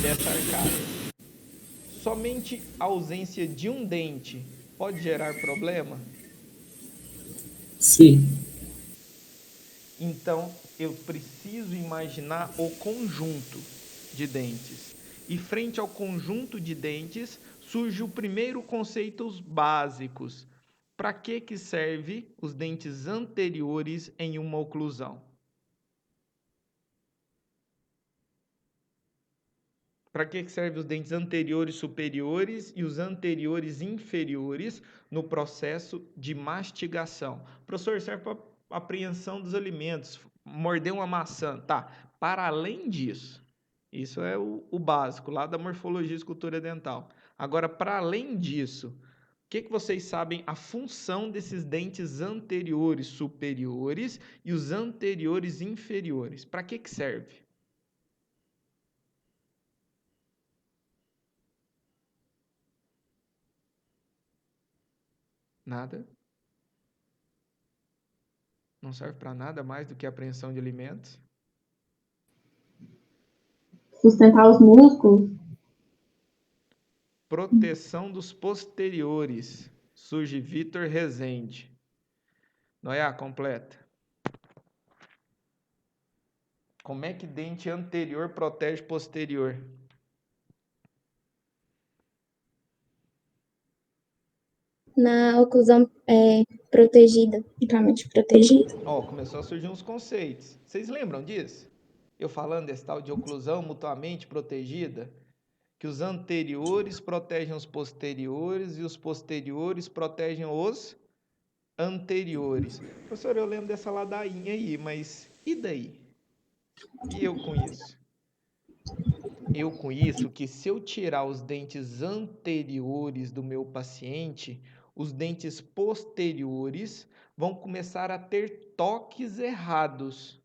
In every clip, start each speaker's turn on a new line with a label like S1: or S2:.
S1: dessa arcada. Somente a ausência de um dente pode gerar problema?
S2: Sim.
S1: Então, eu preciso imaginar o conjunto de dentes. E frente ao conjunto de dentes, surge o primeiro conceitos básicos. Para que serve os dentes anteriores em uma oclusão? Para que servem os dentes anteriores superiores e os anteriores inferiores no processo de mastigação? Professor, serve para apreensão dos alimentos, morder uma maçã, tá? Para além disso, isso é o básico lá da morfologia e escultura dental. Agora, para além disso, o que vocês sabem a função desses dentes anteriores superiores e os anteriores inferiores? Para que serve? Nada. Não serve para nada mais do que apreensão de alimentos.
S3: Sustentar os músculos.
S1: Proteção dos posteriores. Surge Vitor Rezende. Noia, completa. Como é que dente anterior protege posterior?
S4: Na oclusão protegida, totalmente protegida.
S1: Começou a surgir uns conceitos. Vocês lembram disso? Eu falando desse tal de oclusão mutuamente protegida? Que os anteriores protegem os posteriores e os posteriores protegem os anteriores. Professor, eu lembro dessa ladainha aí, mas e daí? E eu com isso? Eu com isso que se eu tirar os dentes anteriores do meu paciente, os dentes posteriores vão começar a ter toques errados.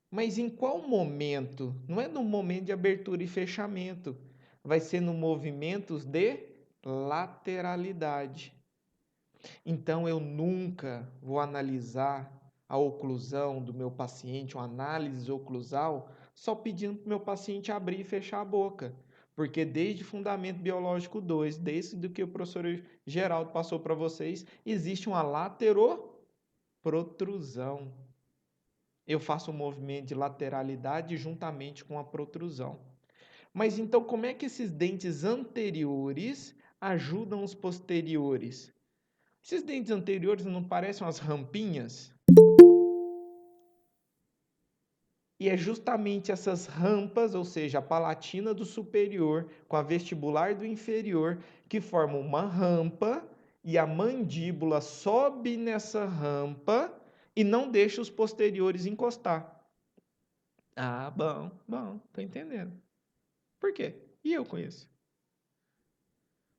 S1: Mas em qual momento? Não é no momento de abertura e fechamento. Vai ser no movimentos de lateralidade. Então, eu nunca vou analisar a oclusão do meu paciente, uma análise oclusal, só pedindo para o meu paciente abrir e fechar a boca. Porque desde Fundamento Biológico 2, desde o que o professor Geraldo passou para vocês, existe uma lateroprotrusão. Eu faço um movimento de lateralidade juntamente com a protrusão. Mas então, como é que esses dentes anteriores ajudam os posteriores? Esses dentes anteriores não parecem umas rampinhas? E é justamente essas rampas, ou seja, a palatina do superior com a vestibular do inferior, que formam uma rampa e a mandíbula sobe nessa rampa e não deixa os posteriores encostar. Ah, bom, tô entendendo. Por quê? E eu com isso?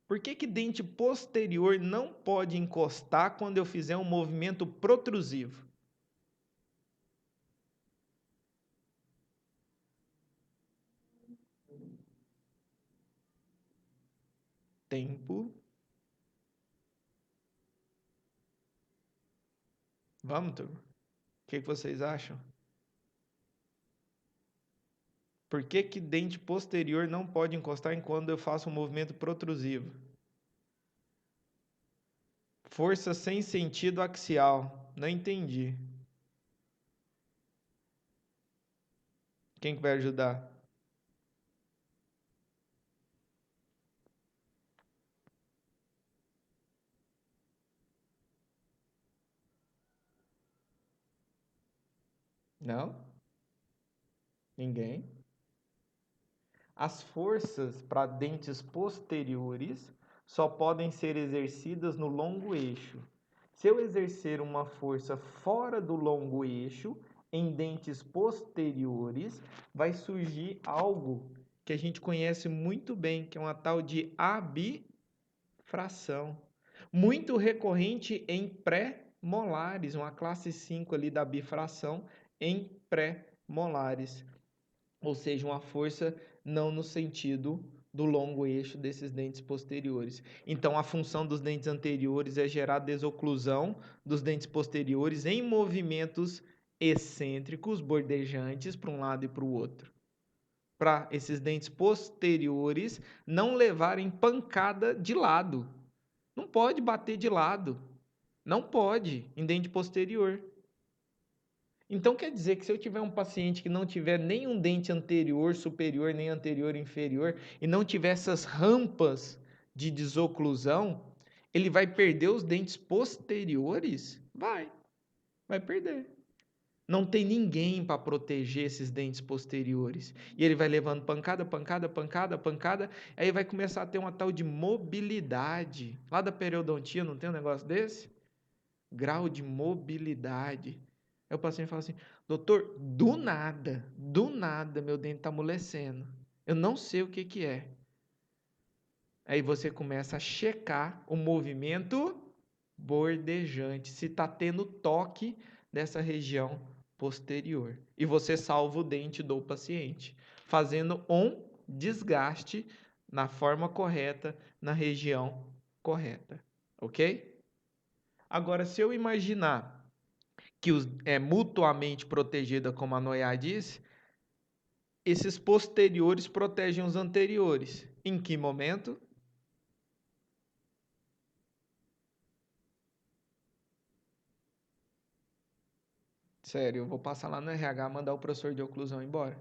S1: Por que dente posterior não pode encostar quando eu fizer um movimento protrusivo? Tempo. Vamos, turma? O que vocês acham? Por que dente posterior não pode encostar quando eu faço um movimento protrusivo? Força sem sentido axial. Não entendi. Quem que vai ajudar? Não? Ninguém? As forças para dentes posteriores só podem ser exercidas no longo eixo. Se eu exercer uma força fora do longo eixo, em dentes posteriores, vai surgir algo que a gente conhece muito bem, que é uma tal de abifração. Muito recorrente em pré-molares, uma classe 5 ali da bifração em pré-molares. Ou seja, uma força não no sentido do longo eixo desses dentes posteriores. Então, a função dos dentes anteriores é gerar desoclusão dos dentes posteriores em movimentos excêntricos, bordejantes, para um lado e para o outro. para esses dentes posteriores não levarem pancada de lado. Não pode bater de lado. Não pode em dente posterior. Então quer dizer que se eu tiver um paciente que não tiver nenhum dente anterior superior, nem anterior inferior, e não tiver essas rampas de desoclusão, ele vai perder os dentes posteriores? Vai perder. Não tem ninguém para proteger esses dentes posteriores. E ele vai levando pancada, pancada, pancada, pancada, aí vai começar a ter uma tal de mobilidade. Lá da periodontia não tem um negócio desse? Grau de mobilidade. Aí o paciente fala assim, doutor, do nada meu dente está amolecendo. Eu não sei o que é. Aí você começa a checar o movimento bordejante, se está tendo toque dessa região posterior. E você salva o dente do paciente, fazendo um desgaste na forma correta, na região correta. Ok? Agora, se eu imaginar que é mutuamente protegida, como a Noia disse, esses posteriores protegem os anteriores. Em que momento? Sério, eu vou passar lá no RH e mandar o professor de oclusão embora.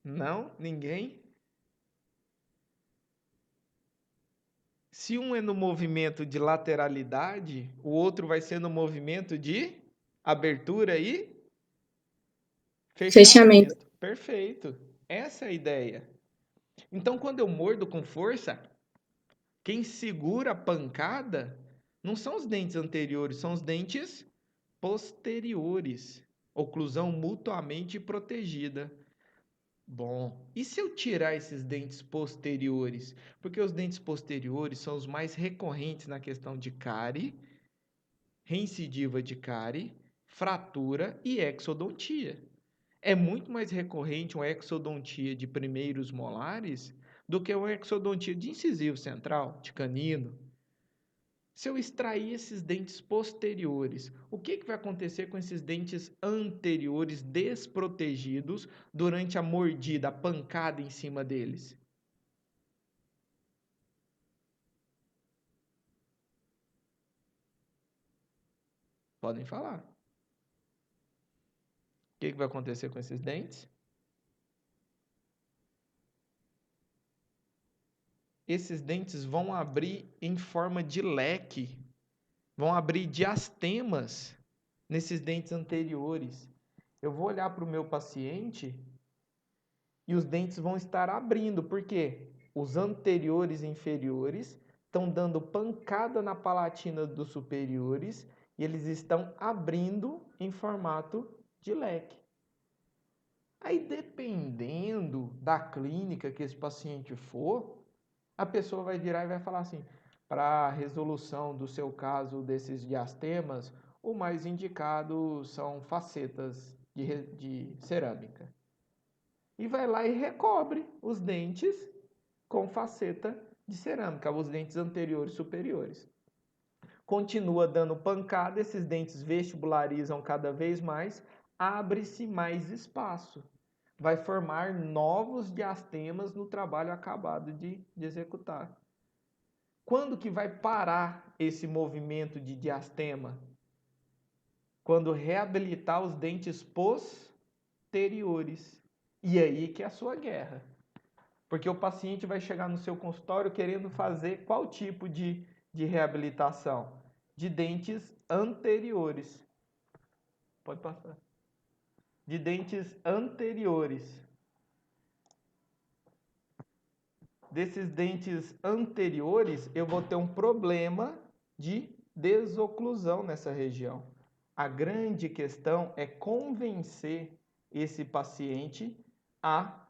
S1: Não? Ninguém? Se um é no movimento de lateralidade, o outro vai ser no movimento de abertura e
S3: Fechamento.
S1: fechamento. Perfeito. Essa é a ideia. Então, quando eu mordo com força, quem segura a pancada não são os dentes anteriores, são os dentes posteriores. Oclusão mutuamente protegida. Bom, e se eu tirar esses dentes posteriores? Porque os dentes posteriores são os mais recorrentes na questão de cárie, reincidiva de cárie, fratura e exodontia. É muito mais recorrente uma exodontia de primeiros molares do que uma exodontia de incisivo central, de canino. Se eu extrair esses dentes posteriores, o que vai acontecer com esses dentes anteriores desprotegidos durante a mordida, a pancada em cima deles? Podem falar. O que vai acontecer com esses dentes? Esses dentes vão abrir em forma de leque, vão abrir diastemas nesses dentes anteriores. Eu vou olhar para o meu paciente e os dentes vão estar abrindo, porque os anteriores e inferiores estão dando pancada na palatina dos superiores e eles estão abrindo em formato de leque. Aí, dependendo da clínica que esse paciente for, a pessoa vai virar e vai falar assim, para a resolução do seu caso desses diastemas, o mais indicado são facetas de cerâmica. E vai lá e recobre os dentes com faceta de cerâmica, os dentes anteriores e superiores. Continua dando pancada, esses dentes vestibularizam cada vez mais, abre-se mais espaço. Vai formar novos diastemas no trabalho acabado de executar. Quando que vai parar esse movimento de diastema? Quando reabilitar os dentes posteriores. E aí que é a sua guerra. Porque o paciente vai chegar no seu consultório querendo fazer qual tipo de reabilitação? De dentes anteriores. Pode passar. De dentes anteriores. Desses dentes anteriores, eu vou ter um problema de desoclusão nessa região. A grande questão é convencer esse paciente a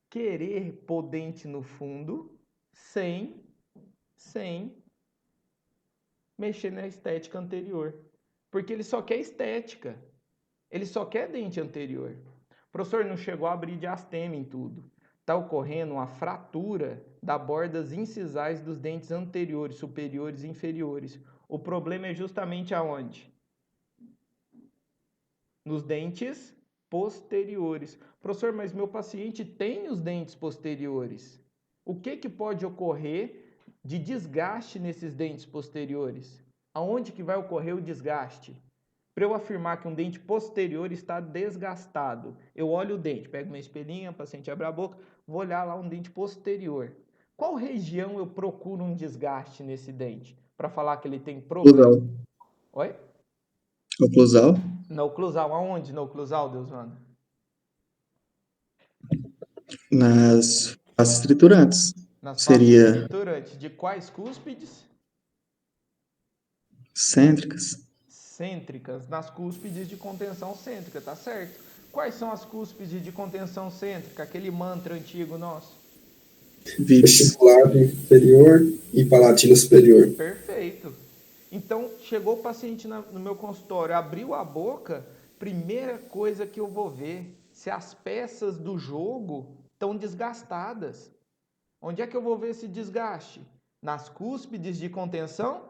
S1: querer pôr dente no fundo sem mexer na estética anterior. Porque ele só quer estética. Ele só quer dente anterior. O professor não chegou a abrir diastema em tudo. Está ocorrendo uma fratura das bordas incisais dos dentes anteriores, superiores e inferiores. O problema é justamente aonde? Nos dentes posteriores. Professor, mas meu paciente tem os dentes posteriores. O que pode ocorrer de desgaste nesses dentes posteriores? Aonde que vai ocorrer o desgaste? Para eu afirmar que um dente posterior está desgastado, eu olho o dente, pego meu espelhinho, o paciente abre a boca, vou olhar lá um dente posterior. Qual região eu procuro um desgaste nesse dente? Para falar que ele tem problema.
S2: Oclusal.
S1: Oi?
S2: Oclusal.
S1: Na oclusal. Aonde na oclusal, Deusvanda?
S2: Nas faces triturantes.
S1: Nas faces
S2: Seria
S1: triturantes. De quais cúspides?
S2: cêntricas.
S1: Cêntricas. Nas cúspides de contenção cêntrica, tá certo? Quais são as cúspides de contenção cêntrica? Aquele mantra antigo nosso.
S5: Vestibular inferior e palatino superior.
S1: Perfeito. Então, chegou o paciente no meu consultório, abriu a boca, primeira coisa que eu vou ver, se as peças do jogo estão desgastadas. Onde é que eu vou ver esse desgaste? Nas cúspides de contenção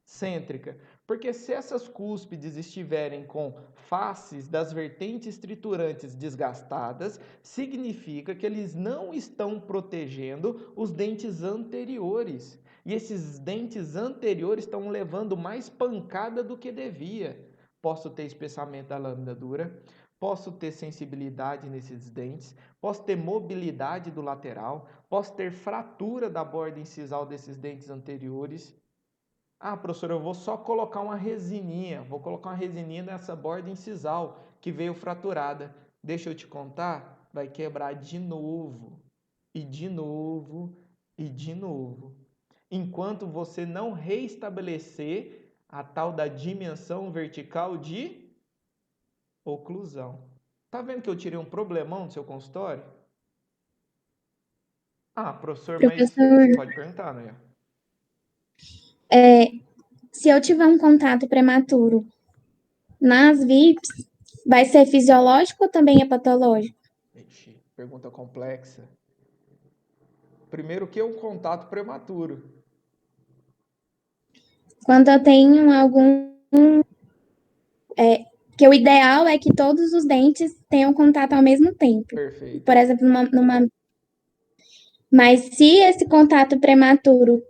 S1: cêntrica. Porque se essas cúspides estiverem com faces das vertentes triturantes desgastadas, significa que eles não estão protegendo os dentes anteriores. E esses dentes anteriores estão levando mais pancada do que devia. Posso ter espessamento da lâmina dura, posso ter sensibilidade nesses dentes, posso ter mobilidade do lateral, posso ter fratura da borda incisal desses dentes anteriores. Ah, professor, eu vou só colocar uma resininha, vou colocar uma resininha nessa borda incisal que veio fraturada. Deixa eu te contar, vai quebrar de novo, e de novo, e de novo. Enquanto você não reestabelecer a tal da dimensão vertical de oclusão. Tá vendo que eu tirei um problemão do seu consultório? Ah, professor, mas...
S4: Professor,
S1: Pode perguntar, né?
S4: se eu tiver um contato prematuro nas VIPs, vai ser fisiológico ou também é patológico?
S1: Ixi, pergunta complexa. Primeiro, o que é um contato prematuro?
S4: Quando eu tenho algum. Que o ideal é que todos os dentes tenham contato ao mesmo tempo.
S1: Perfeito.
S4: Por exemplo, Mas se esse contato prematuro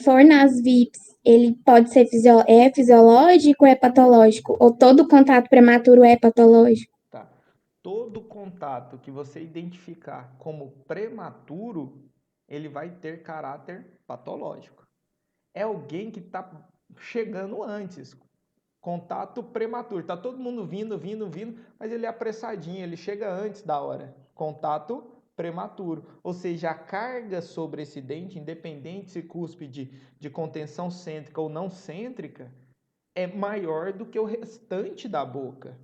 S4: for nas VIPs, ele pode ser fisiológico ou é patológico? Ou todo contato prematuro é patológico?
S1: Tá. Todo contato que você identificar como prematuro, ele vai ter caráter patológico. É alguém que está chegando antes. Contato prematuro. Está todo mundo vindo, mas ele é apressadinho, ele chega antes da hora. Contato prematuro. Ou seja, a carga sobre esse dente, independente se cúspide de contenção cêntrica ou não cêntrica, é maior do que o restante da boca.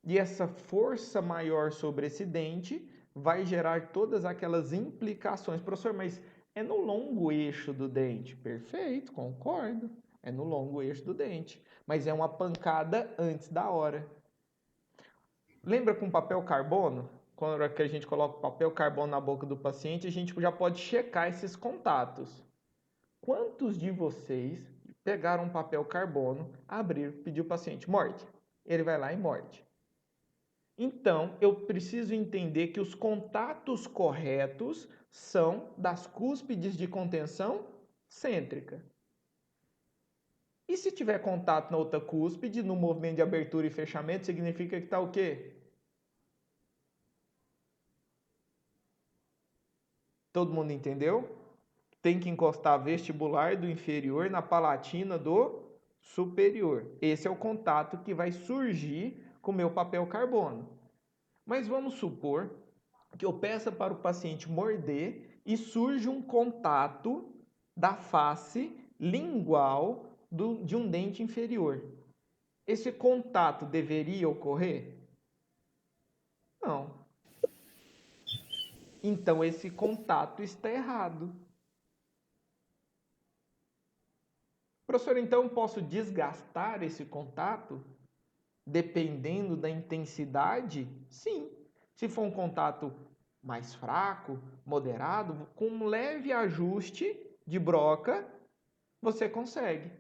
S1: E essa força maior sobre esse dente vai gerar todas aquelas implicações. Professor, mas é no longo eixo do dente. Perfeito, concordo. É no longo eixo do dente. Mas é uma pancada antes da hora. Lembra com papel carbono? Quando a gente coloca o papel carbono na boca do paciente, a gente já pode checar esses contatos. Quantos de vocês pegaram um papel carbono, abriram, pediu o paciente, morde? Ele vai lá e morde. Então, eu preciso entender que os contatos corretos são das cúspides de contenção cêntrica. E se tiver contato na outra cúspide, no movimento de abertura e fechamento, significa que está o quê? Todo mundo entendeu? Tem que encostar vestibular do inferior na palatina do superior. Esse é o contato que vai surgir com o meu papel carbono. Mas vamos supor que eu peça para o paciente morder e surge um contato da face lingual de um dente inferior. Esse contato deveria ocorrer? Não. Então, esse contato está errado. Professor, então posso desgastar esse contato? Dependendo da intensidade? Sim. Se for um contato mais fraco, moderado, com um leve ajuste de broca, você consegue.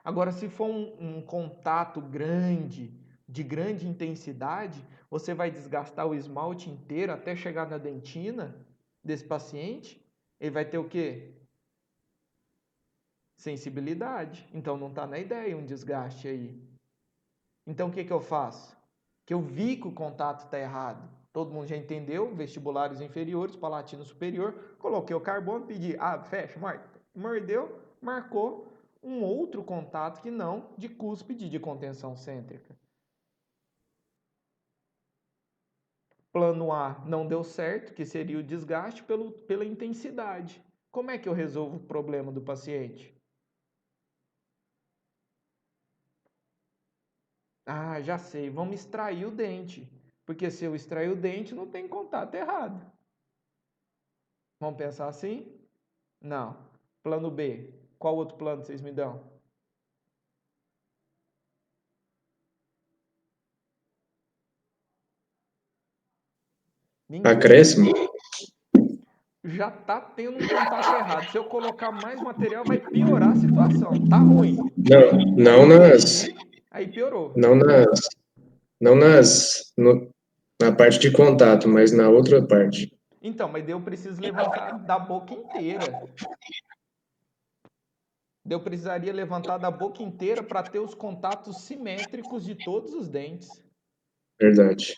S1: Agora, se for um contato grande, de grande intensidade, você vai desgastar o esmalte inteiro até chegar na dentina desse paciente, ele vai ter o quê? Sensibilidade. Então não está na ideia um desgaste aí. Então o que eu faço? Que eu vi que o contato está errado. Todo mundo já entendeu, vestibulares inferiores, palatino superior, coloquei o carbono, pedi, fecha, mordeu, marcou um outro contato que não de cúspide de contenção cêntrica. Plano A não deu certo, que seria o desgaste pela intensidade. Como é que eu resolvo o problema do paciente? Já sei, vamos extrair o dente. Porque se eu extrair o dente, não tem contato errado. Vamos pensar assim? Não. Plano B. Qual outro plano vocês me dão? Ninguém.
S5: Acréscimo?
S1: Já está tendo um contato errado. Se eu colocar mais material, vai piorar a situação. Tá ruim.
S5: Não nas...
S1: Aí piorou.
S5: Na parte de contato, mas na outra parte.
S1: Então, mas daí eu preciso levantar da boca inteira. Eu precisaria levantar da boca inteira para ter os contatos simétricos de todos os dentes.
S5: Verdade.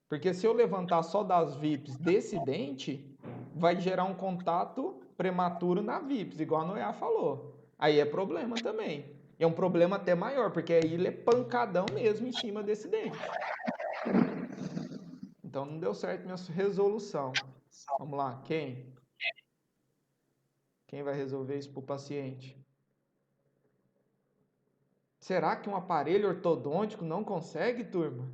S1: Porque se eu levantar só das VIPs desse dente, vai gerar um contato prematuro na VIPs, igual a Noia falou. Aí é problema também. É um problema até maior, porque aí ele é pancadão mesmo em cima desse dente. Então não deu certo minha resolução. Vamos lá, quem? Quem vai resolver isso para o paciente? Será que um aparelho ortodôntico não consegue, turma?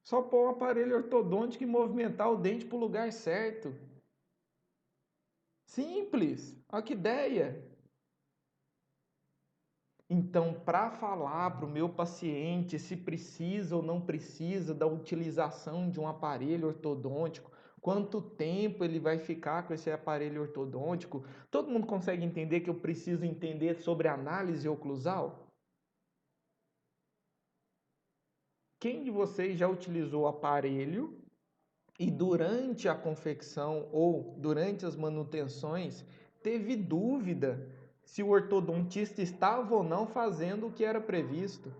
S1: Só pôr um aparelho ortodôntico e movimentar o dente para o lugar certo. Simples. Olha que ideia. Então, para falar para o meu paciente se precisa ou não precisa da utilização de um aparelho ortodôntico, quanto tempo ele vai ficar com esse aparelho ortodôntico, todo mundo consegue entender que eu preciso entender sobre análise oclusal? Quem de vocês já utilizou o aparelho e durante a confecção ou durante as manutenções teve dúvida se o ortodontista estava ou não fazendo o que era previsto?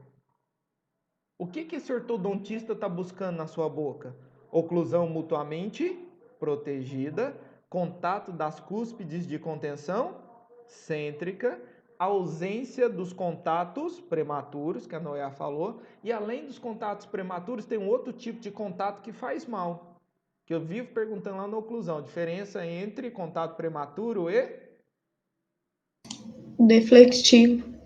S1: O que esse ortodontista está buscando na sua boca? Oclusão mutuamente protegida, contato das cúspides de contenção cêntrica, ausência dos contatos prematuros, que a Noia falou, e além dos contatos prematuros, tem um outro tipo de contato que faz mal, que eu vivo perguntando lá na oclusão, diferença entre contato prematuro e...
S3: Deflectivo.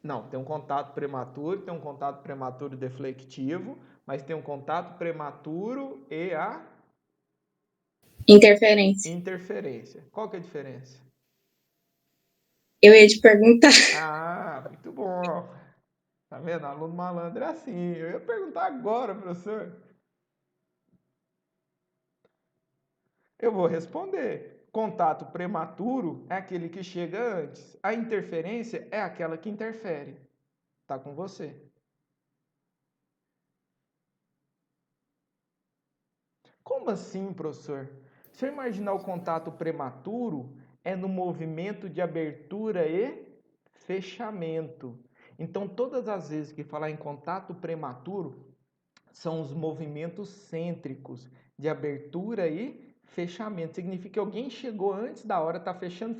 S1: Não, tem um contato prematuro, tem um contato prematuro deflectivo, mas tem um contato prematuro e a
S3: Interferência.
S1: Qual que é a diferença?
S3: Eu ia te perguntar.
S1: Muito bom. Tá vendo? Aluno malandro é assim. Eu ia perguntar agora, professor. Eu vou responder. Contato prematuro é aquele que chega antes. A interferência é aquela que interfere. Tá com você. Como assim, professor? Se eu imaginar o contato prematuro, é no movimento de abertura e fechamento. Então, todas as vezes que falar em contato prematuro, são os movimentos cêntricos de abertura e fechamento. Significa que alguém chegou antes da hora, está fechando,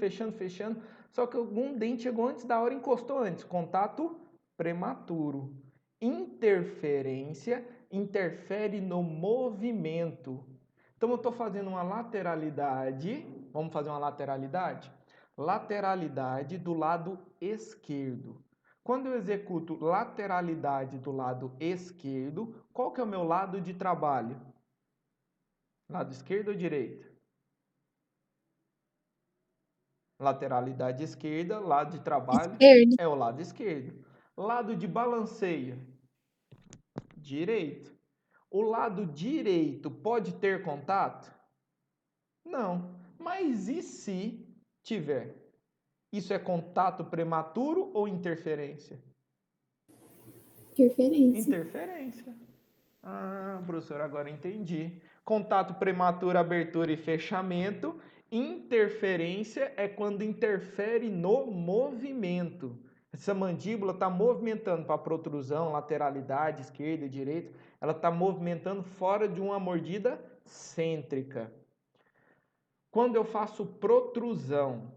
S1: só que algum dente chegou antes da hora e encostou antes. Contato prematuro. Interferência interfere no movimento. Então, eu estou fazendo uma lateralidade. Vamos fazer uma lateralidade? Lateralidade do lado esquerdo. Quando eu executo lateralidade do lado esquerdo, qual que é o meu lado de trabalho? Lado esquerdo ou direito? Lateralidade esquerda, lado de trabalho
S4: Esquerdo.
S1: é o lado esquerdo. Lado de balanceio, direito. O lado direito pode ter contato? Não. Mas e se tiver? Isso é contato prematuro ou interferência?
S4: Interferência.
S1: Interferência. Ah, professor, agora entendi. Contato prematuro, abertura e fechamento. Interferência é quando interfere no movimento. Essa mandíbula está movimentando para protrusão, lateralidade, esquerda e direita. Ela está movimentando fora de uma mordida cêntrica. Quando eu faço protrusão,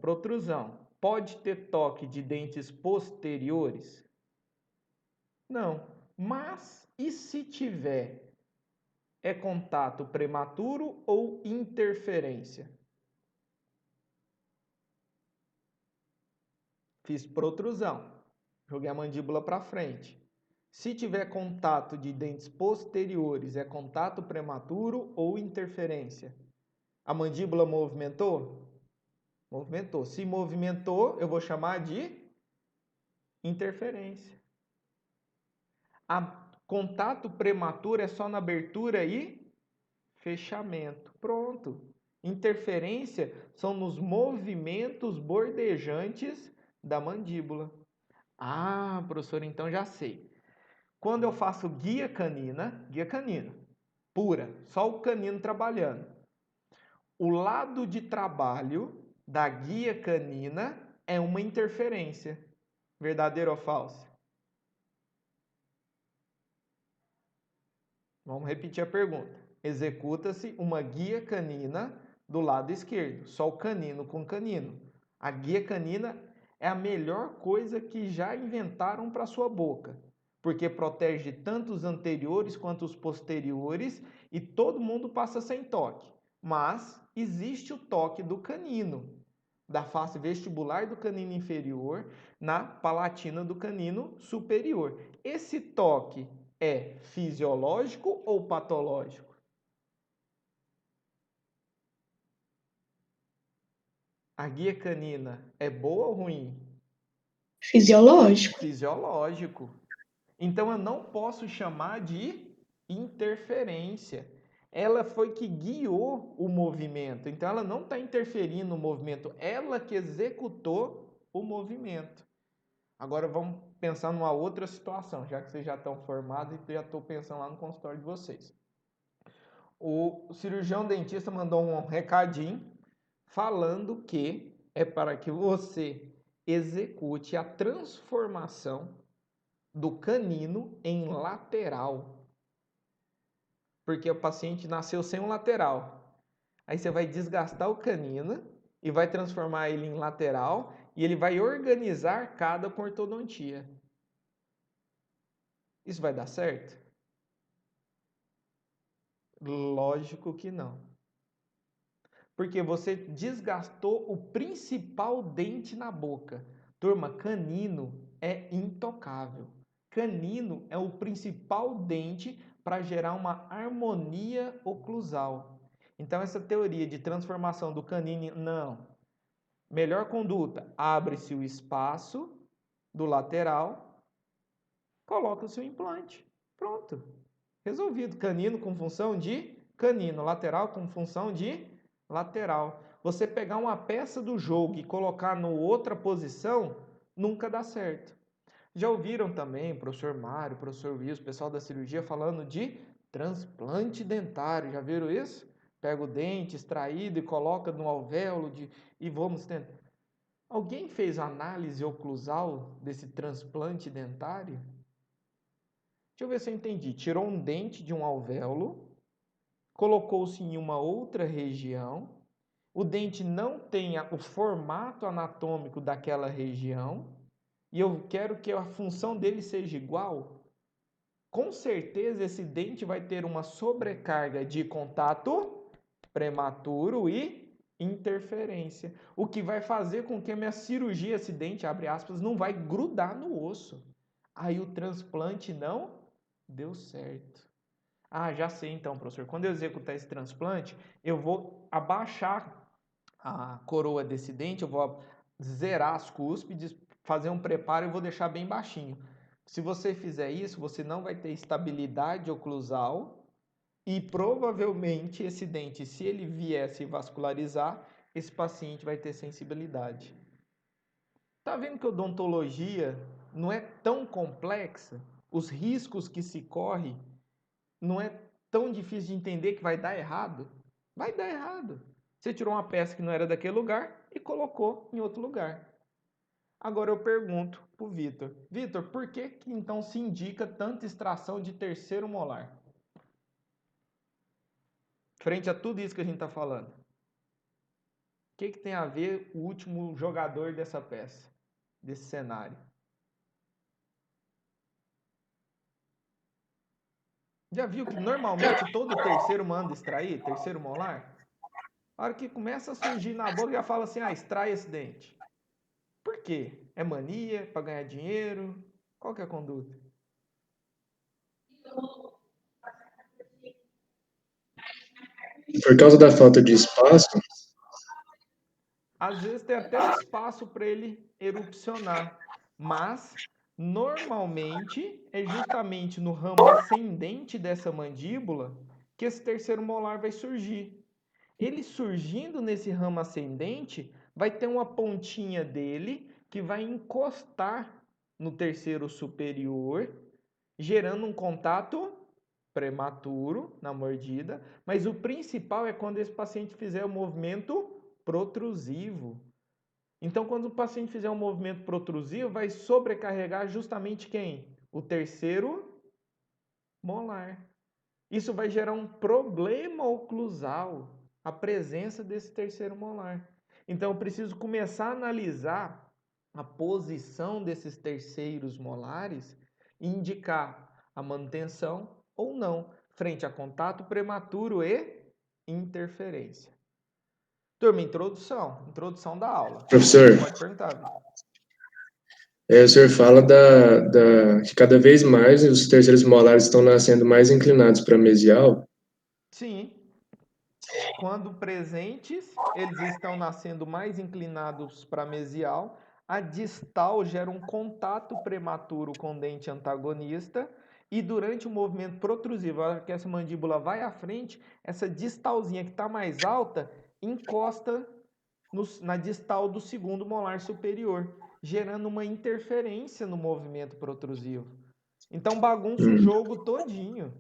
S1: pode ter toque de dentes posteriores? Não. Mas e se tiver? É contato prematuro ou interferência? Fiz protrusão. Joguei a mandíbula para frente. Se tiver contato de dentes posteriores, é contato prematuro ou interferência? A mandíbula movimentou? Movimentou. Se movimentou, eu vou chamar de interferência. Contato prematuro é só na abertura e fechamento. Pronto. Interferência são nos movimentos bordejantes da mandíbula. Ah, professor, então já sei. Quando eu faço guia canina pura, só o canino trabalhando. O lado de trabalho da guia canina é uma interferência. Verdadeiro ou falso? Vamos repetir a pergunta. Executa-se uma guia canina do lado esquerdo, só o canino com canino. A guia canina é a melhor coisa que já inventaram para sua boca, porque protege tanto os anteriores quanto os posteriores e todo mundo passa sem toque. Mas existe o toque do canino, da face vestibular do canino inferior, na palatina do canino superior. Esse toque é fisiológico ou patológico? A guia canina é boa ou ruim?
S3: Fisiológico.
S1: Fisiológico. Então eu não posso chamar de interferência. Ela foi que guiou o movimento. Então ela não está interferindo no movimento, ela que executou o movimento. Agora vamos pensar numa outra situação, já que vocês já estão formados e já estou pensando lá no consultório de vocês. O cirurgião dentista mandou um recadinho falando que é para que você execute a transformação do canino em lateral. Porque o paciente nasceu sem um lateral. Aí você vai desgastar o canino e vai transformar ele em lateral e ele vai organizar cada com ortodontia. Isso vai dar certo? Lógico que não. Porque você desgastou o principal dente na boca. Turma, canino é intocável. Canino é o principal dente para gerar uma harmonia oclusal. Então, essa teoria de transformação do canino, não. Melhor conduta, abre-se o espaço do lateral, coloca-se o implante. Pronto. Resolvido. Canino com função de canino, lateral com função de lateral. Você pegar uma peça do jogo e colocar em outra posição, nunca dá certo. Já ouviram também o professor Mário, o professor Wilson, o pessoal da cirurgia falando de transplante dentário. Já viram isso? Pega o dente extraído e coloca no alvéolo e vamos tentar. Alguém fez análise oclusal desse transplante dentário? Deixa eu ver se eu entendi. Tirou um dente de um alvéolo, colocou-se em uma outra região, o dente não tem o formato anatômico daquela região, e eu quero que a função dele seja igual. Com certeza esse dente vai ter uma sobrecarga de contato prematuro e interferência, o que vai fazer com que a minha cirurgia, esse dente, abre aspas, não vai grudar no osso. Aí o transplante não deu certo. Ah, já sei então, professor. Quando eu executar esse transplante, eu vou abaixar a coroa desse dente, eu vou zerar as cúspides, fazer um preparo e vou deixar bem baixinho. Se você fizer isso, você não vai ter estabilidade oclusal e provavelmente esse dente, se ele viesse vascularizar, esse paciente vai ter sensibilidade. Tá vendo que a odontologia não é tão complexa? Os riscos que se corre não é tão difícil de entender que vai dar errado? Vai dar errado. Você tirou uma peça que não era daquele lugar e colocou em outro lugar. Agora eu pergunto pro Vitor. Vitor, por que que então se indica tanta extração de terceiro molar? Frente a tudo isso que a gente está falando. O que tem a ver o último jogador dessa peça, desse cenário? Já viu que normalmente todo terceiro manda extrair, terceiro molar? A hora que começa a surgir na boca, já fala assim, extrai esse dente. Por quê? É mania, para ganhar dinheiro? Qual que é a conduta?
S5: Por causa da falta de espaço,
S1: Às vezes tem até o espaço para ele erupcionar, mas normalmente é justamente no ramo ascendente dessa mandíbula que esse terceiro molar vai surgir. Ele surgindo nesse ramo ascendente, vai ter uma pontinha dele que vai encostar no terceiro superior, gerando um contato prematuro na mordida, mas o principal é quando esse paciente fizer o movimento protrusivo. Então, quando o paciente fizer um movimento protrusivo, vai sobrecarregar justamente quem? O terceiro molar. Isso vai gerar um problema oclusal, a presença desse terceiro molar. Então, eu preciso começar a analisar a posição desses terceiros molares e indicar a manutenção ou não, frente a contato prematuro e interferência. Turma, introdução da aula.
S5: professor,
S1: Pode perguntar, Vitor.
S5: o senhor fala que cada vez mais os terceiros molares estão nascendo mais inclinados para mesial.
S1: Sim. Quando presentes, eles estão nascendo mais inclinados para mesial. A distal gera um contato prematuro com o dente antagonista. E durante o movimento protrusivo, a hora que essa mandíbula vai à frente, essa distalzinha que está mais alta encosta na distal do segundo molar superior, gerando uma interferência no movimento protrusivo. Então bagunça o jogo todinho.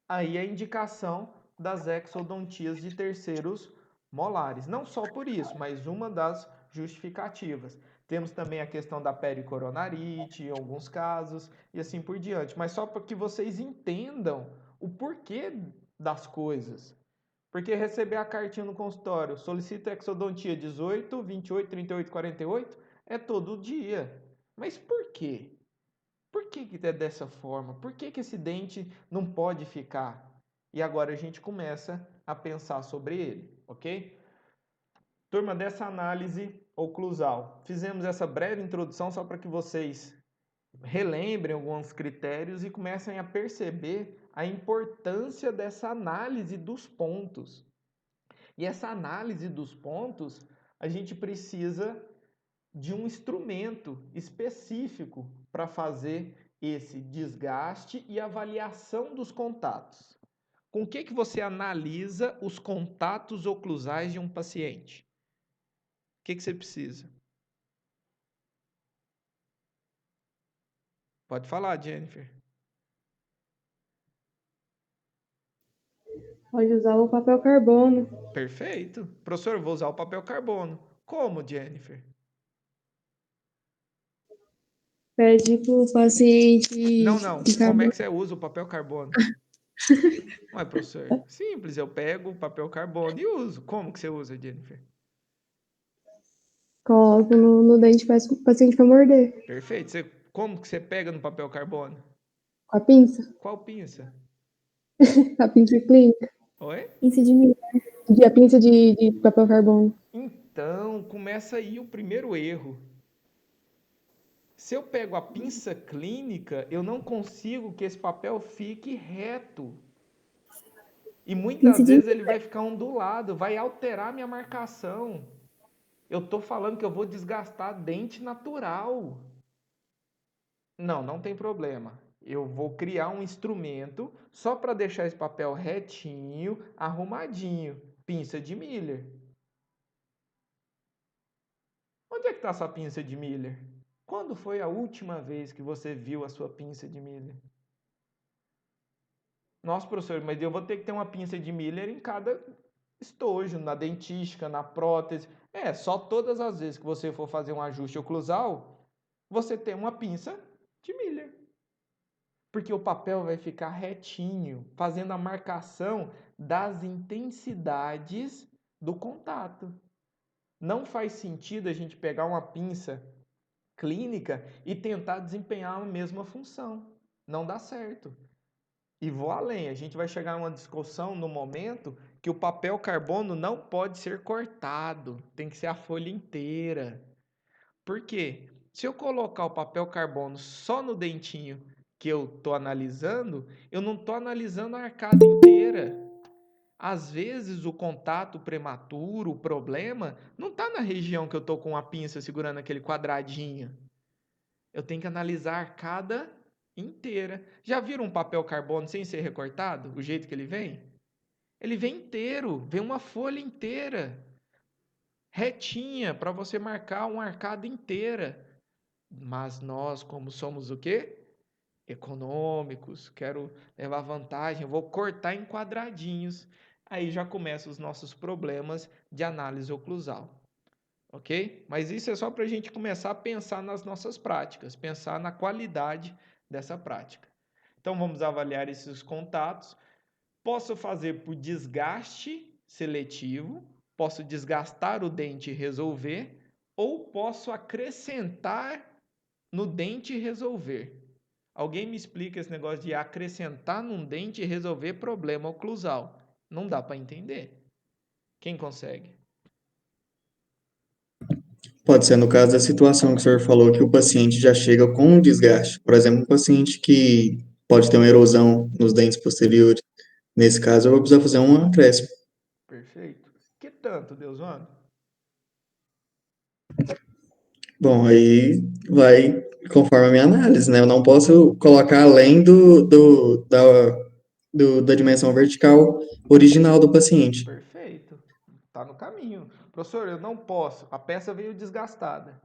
S1: Aí a indicação das exodontias de terceiros molares. Não só por isso, mas uma das justificativas. Temos também a questão da pericoronarite, em alguns casos, e assim por diante. Mas só para que vocês entendam o porquê das coisas. Porque receber a cartinha no consultório, solicita exodontia 18, 28, 38, 48, é todo dia. Mas por quê? Por que é dessa forma? Por que esse dente não pode ficar? E agora a gente começa a pensar sobre ele, ok? Turma, dessa análise oclusal, fizemos essa breve introdução só para que vocês relembrem alguns critérios e comecem a perceber a importância dessa análise dos pontos. E essa análise dos pontos, a gente precisa de um instrumento específico para fazer esse desgaste e avaliação dos contatos. Com o que você analisa os contatos oclusais de um paciente? O que você precisa? Pode falar, Jennifer.
S6: Pode usar o papel carbono.
S1: Perfeito. Professor, vou usar o papel carbono. Como, Jennifer?
S6: Pede para o paciente
S1: Não. Como é que você usa o papel carbono? Ué, professor, simples. Eu pego o papel carbono e uso. Como que você usa, Jennifer?
S6: coloca no dente para o paciente para morder.
S1: Perfeito. Como que você pega no papel carbono?
S6: Com a pinça.
S1: Qual pinça?
S6: A pinça clínica.
S1: Oi?
S6: Pinça de milho. A pinça de papel carbono.
S1: Então, começa aí o primeiro erro. Se eu pego a pinça clínica, eu não consigo que esse papel fique reto. E muitas vezes ele vai ficar ondulado, vai alterar minha marcação. Eu estou falando que eu vou desgastar dente natural. Não tem problema. Eu vou criar um instrumento só para deixar esse papel retinho, arrumadinho. Pinça de Miller. Ô Onde é que está a sua pinça de Miller? Quando foi a última vez que você viu a sua pinça de Miller? Nossa, professor, mas eu vou ter que ter uma pinça de Miller em cada estojo, na dentística, na prótese. Só todas as vezes que você for fazer um ajuste oclusal, você tem uma pinça de Miller. Porque o papel vai ficar retinho, fazendo a marcação das intensidades do contato. Não faz sentido a gente pegar uma pinça clínica e tentar desempenhar a mesma função. Não dá certo. E vou além, a gente vai chegar a uma discussão no momento que o papel carbono não pode ser cortado, tem que ser a folha inteira. Por quê? Se eu colocar o papel carbono só no dentinho que eu estou analisando, eu não estou analisando a arcada inteira. Às vezes o contato prematuro, o problema, não está na região que eu estou com a pinça segurando aquele quadradinho. Eu tenho que analisar a arcada inteira. Já viram um papel carbono sem ser recortado? O jeito que ele vem? Ele vem inteiro, vem uma folha inteira, retinha, para você marcar uma arcada inteira. Mas nós, como somos o quê? Econômicos, quero levar vantagem, eu vou cortar em quadradinhos. Aí já começam os nossos problemas de análise oclusal. Ok? Mas isso é só para a gente começar a pensar nas nossas práticas, pensar na qualidade dessa prática. Então vamos avaliar esses contatos. Posso fazer por desgaste seletivo, posso desgastar o dente e resolver, ou posso acrescentar no dente e resolver. Alguém me explica esse negócio de acrescentar num dente e resolver problema oclusal? Não dá para entender. Quem consegue?
S2: Pode ser no caso da situação que o senhor falou, que o paciente já chega com um desgaste. Por exemplo, um paciente que pode ter uma erosão nos dentes posteriores. Nesse caso, eu vou precisar fazer um acréscimo.
S1: Perfeito. Que tanto, Deusvano?
S2: Bom, aí vai conforme a minha análise, né? Eu não posso colocar além da dimensão vertical original do paciente.
S1: Perfeito. Está no caminho. Professor, eu não posso. A peça veio desgastada.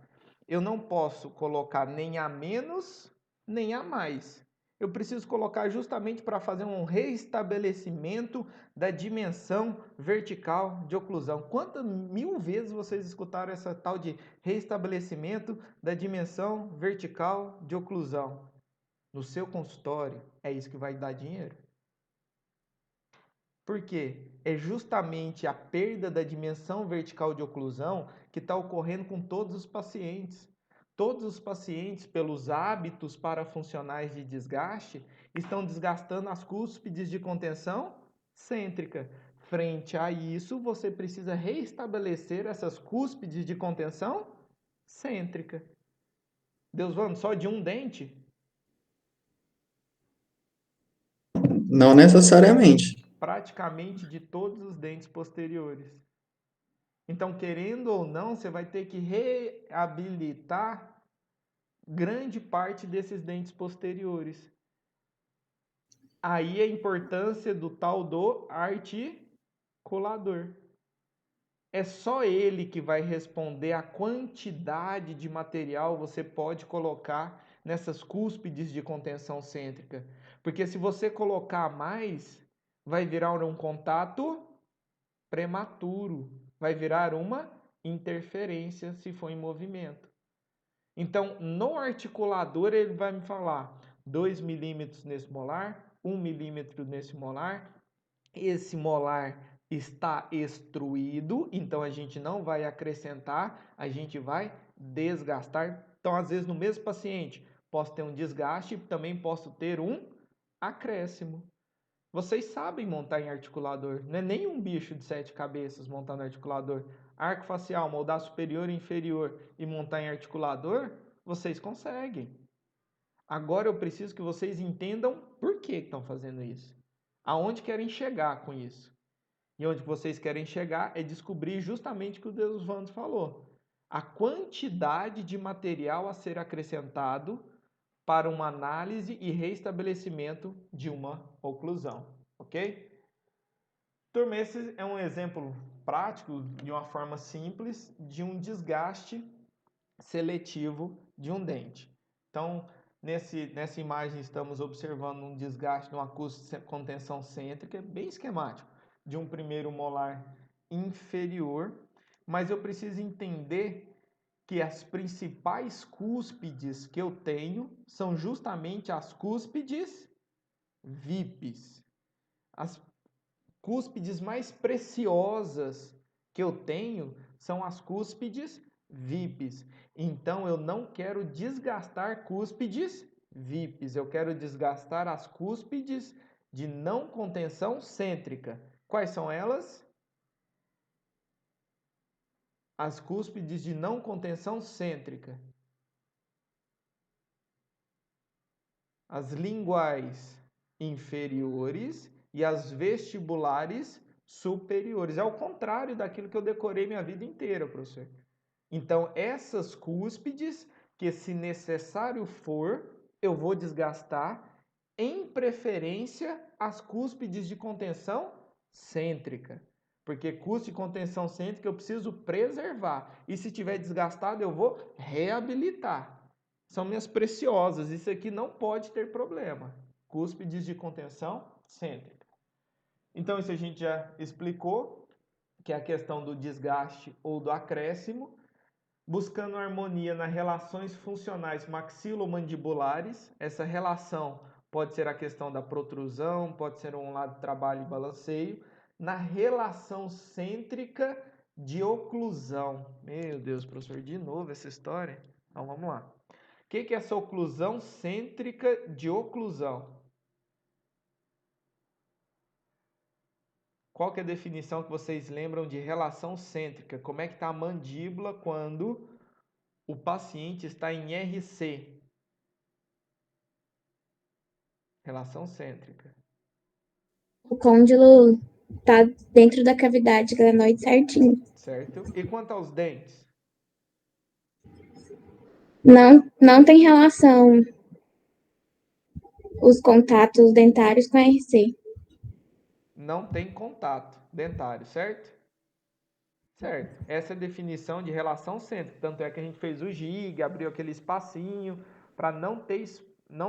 S1: Eu não posso colocar nem a menos, nem a mais. Eu preciso colocar justamente para fazer um reestabelecimento da dimensão vertical de oclusão. Quantas mil vezes vocês escutaram essa tal de reestabelecimento da dimensão vertical de oclusão? No seu consultório, é isso que vai dar dinheiro. Por quê? É justamente a perda da dimensão vertical de oclusão que está ocorrendo com todos os pacientes. Todos os pacientes, pelos hábitos parafuncionais de desgaste, estão desgastando as cúspides de contenção cêntrica. Frente a isso, você precisa reestabelecer essas cúspides de contenção cêntrica. Deusvano, só de um dente?
S2: Não necessariamente.
S1: Praticamente de todos os dentes posteriores. Então, querendo ou não, você vai ter que reabilitar grande parte desses dentes posteriores. Aí a importância do tal do articulador. É só ele que vai responder a quantidade de material você pode colocar nessas cúspides de contenção cêntrica. Porque se você colocar mais, vai virar um contato prematuro, vai virar uma interferência se for em movimento. Então, no articulador, ele vai me falar 2 milímetros nesse molar, 1 milímetro nesse molar. Esse molar está extruído, então a gente não vai acrescentar, a gente vai desgastar. Então, às vezes, no mesmo paciente, posso ter um desgaste, também posso ter um acréscimo. Vocês sabem montar em articulador, não é nem um bicho de 7 cabeças montar no articulador. Arco facial, moldar superior e inferior e montar em articulador, vocês conseguem. Agora eu preciso que vocês entendam por que estão fazendo isso. Aonde querem chegar com isso. E onde vocês querem chegar é descobrir justamente o que o Deusvano falou. A quantidade de material a ser acrescentado para uma análise e reestabelecimento de uma oclusão, ok? Turma, esse é um exemplo prático, de uma forma simples, de um desgaste seletivo de um dente. Então, nessa imagem estamos observando um desgaste de uma contenção cêntrica, bem esquemático, de um primeiro molar inferior, mas eu preciso entender que as principais cúspides que eu tenho são justamente as cúspides VIPs. As cúspides mais preciosas que eu tenho são as cúspides VIPs. Então eu não quero desgastar cúspides VIPs, eu quero desgastar as cúspides de não contenção cêntrica. Quais são elas? As cúspides de não contenção cêntrica. As linguais inferiores e as vestibulares superiores. É o contrário daquilo que eu decorei minha vida inteira, professor. Então, essas cúspides, que se necessário for, eu vou desgastar, em preferência, as cúspides de contenção cêntrica. Porque cúspide de contenção cêntrica eu preciso preservar. E se tiver desgastado, eu vou reabilitar. São minhas preciosas. Isso aqui não pode ter problema. Cúspides de contenção cêntrica. Então, isso a gente já explicou, que é a questão do desgaste ou do acréscimo, buscando harmonia nas relações funcionais maxilomandibulares. Essa relação pode ser a questão da protrusão, pode ser um lado de trabalho e balanceio. Na relação cêntrica de oclusão. Meu Deus, professor, de novo essa história? Então, vamos lá. O que é essa oclusão cêntrica de oclusão? Qual que é a definição que vocês lembram de relação cêntrica? Como é que está a mandíbula quando o paciente está em RC? Relação cêntrica.
S4: O côndilo tá dentro da cavidade glenoide certinho.
S1: Certo? E quanto aos dentes?
S4: Não tem relação os contatos dentários com a RC.
S1: Não tem contato dentário, certo? Certo. Essa é a definição de relação cêntrica. Tanto é que a gente fez o gig, abriu aquele espacinho para não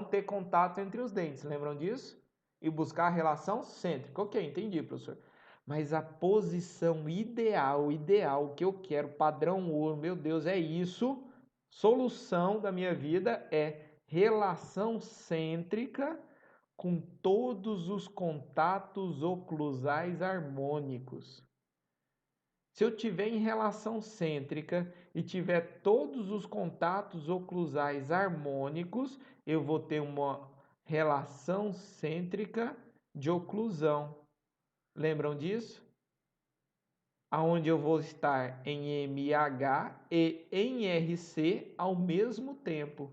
S1: ter contato entre os dentes. Lembram disso? E buscar a relação cêntrica. Ok, entendi, professor. Mas a posição ideal que eu quero, padrão ouro, meu Deus, é isso. Solução da minha vida é relação cêntrica com todos os contatos oclusais harmônicos. Se eu tiver em relação cêntrica e tiver todos os contatos oclusais harmônicos, eu vou ter uma relação cêntrica de oclusão. Lembram disso? Aonde eu vou estar em MH e em RC ao mesmo tempo.